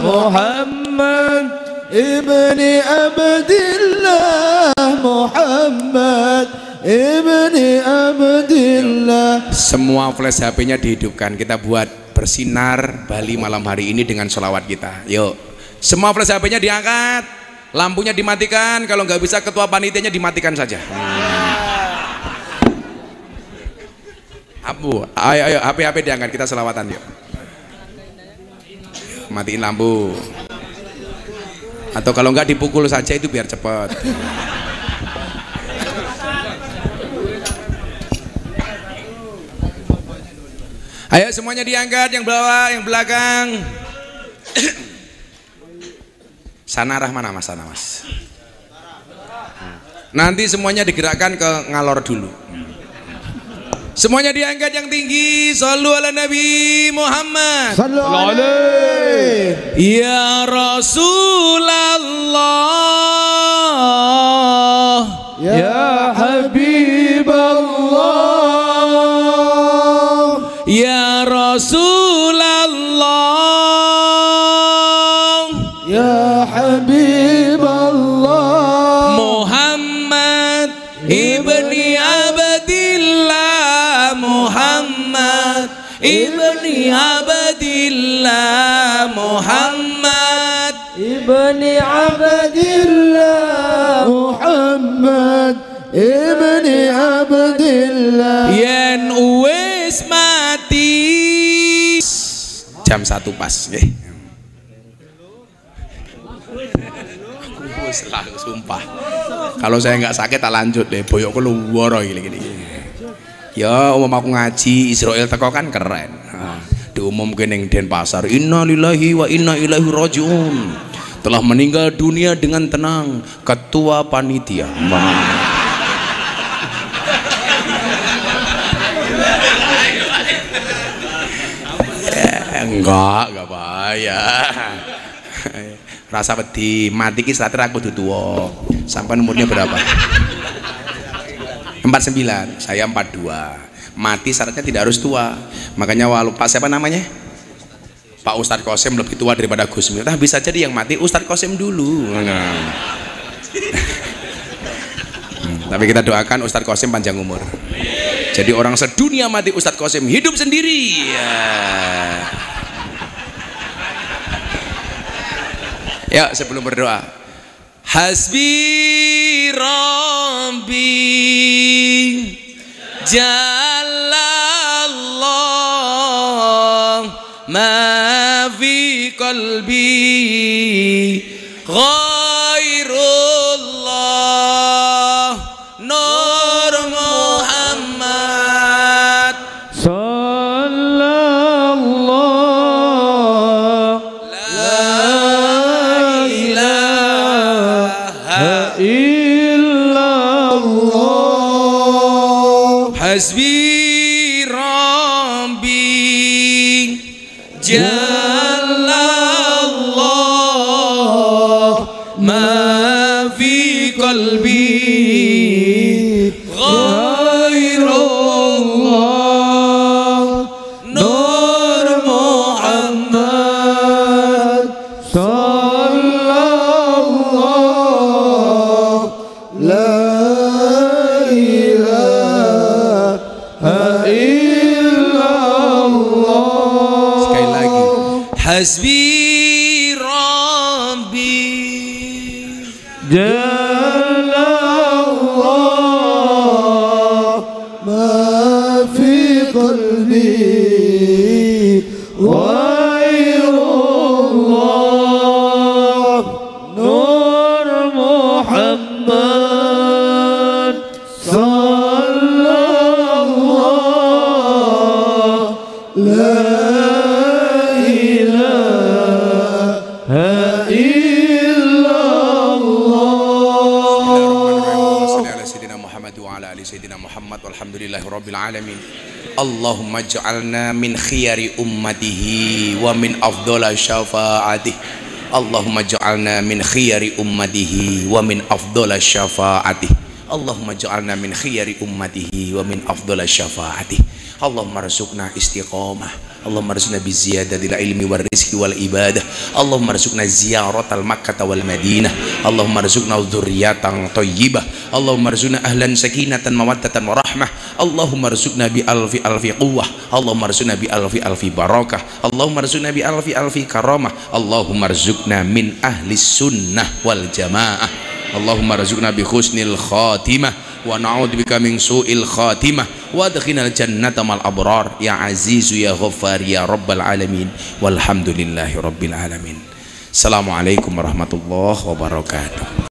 S2: Muhammad ibni Abdillah Muhammad ibni Abdillah.
S1: Semua flash HP-nya dihidupkan, kita buat bersinar Bali malam hari ini dengan sholawat kita. Yuk, semua flash HP-nya diangkat, lampunya dimatikan, kalau nggak bisa ketua panitianya dimatikan saja. Ayo HP diangkat, kita sholawatan yuk. Matiin lampu, atau kalau nggak dipukul saja itu biar cepat. Ayo semuanya diangkat, yang bawah, yang belakang. Sana arah mana mas? Sana mas. Nanti semuanya digerakkan ke ngalor dulu. Semuanya diangkat yang tinggi. Shallu ala Nabi Muhammad.
S2: Sallu alaihi.
S1: Ya Rasulullah,
S2: Ya Habiballah,
S1: Ya Rasulullah,
S2: Ya Habiballah,
S1: Muhammad ibni Abdillah, Muhammad ibni Abdillah, Muhammad
S2: ibni Abdillah, Muhammad ibni Abdillah.
S1: yen wis mati jam 1 pas nggih. Aku sumpah kalau saya nggak sakit tak lanjut deh, boyokku luwara gini. Ya umum aku ngaji Israel teko kan keren. Diumumkan yang Denpasar, inna lillahi wa inna ilaihi rajiun, telah meninggal dunia dengan tenang ketua panitia. Enggak bahaya. Rasa wedi mati ki syarat aku kudu tuwa. Sampai umurnya berapa? 49, saya 42. Mati syaratnya tidak harus tua. Makanya Pak siapa namanya? Pak Ustadz Qasim lebih tua daripada Gus Mir. Nah, bisa jadi yang mati Ustadz Qasim dulu. Tapi kita doakan Ustadz Qasim panjang umur. Jadi orang sedunia mati Ustadz Qasim hidup sendiri. Ya, sebelum berdoa, Hasbi Rabbi Jalallah ma fi qalbi ghairullah Nur Muhammad
S2: Sallallahu
S1: la ilaha
S2: illallah.
S1: Hasbi Rabbi Jalallah ma fi qalbi ghairullah Nur Muhammad
S2: Sallallahu la ilaha illallah.
S1: Sekali lagi, Hasbi Rabbi
S2: Jalallah ma fi qalbi ghairullah Nur Muhammad Sallallahu la ilaha illallah.
S1: Salli ala Sayyidina Muhammad wa ala ali Sayyidina Muhammad walhamdulillahi rabbil alamin. Allahumma ja'alna min khiyari ummatihi wa min afdhala syafa'atihi. Allahumma ja'alna min khiyari ummatihi wa min afdhala syafa'atihi. Allahumma ja'alna min khiyari ummatihi wa min afdhala syafaatih. Allahumma rzuqna istiqamah, Allahumma rzuqna bi ziyadatil ilmi war rizqi wal ibadah, Allahumma rzuqna ziyaratal makkah wal madinah, Allahumma rzuqna dzurriyyatan thayyibah, Allahumma rzuqna ahlan sakinatan mawaddatan wa rahmah, Allahumma rzuqna bi alfi quwwah, Allahumma rzuqna bi alfi barakah, Allahumma rzuqna bi alfi karamah, Allahumma rzuqna min ahli sunnah wal jamaah, Allahumma rzuqna bi husnil khatimah wa na'udzubika min su'il khatimah wa adkhilnal jannata mal abrar ya azizu ya ghaffar ya rabbal alamin walhamdulillahi rabbil alamin. Assalamualaikum warahmatullahi wabarakatuh.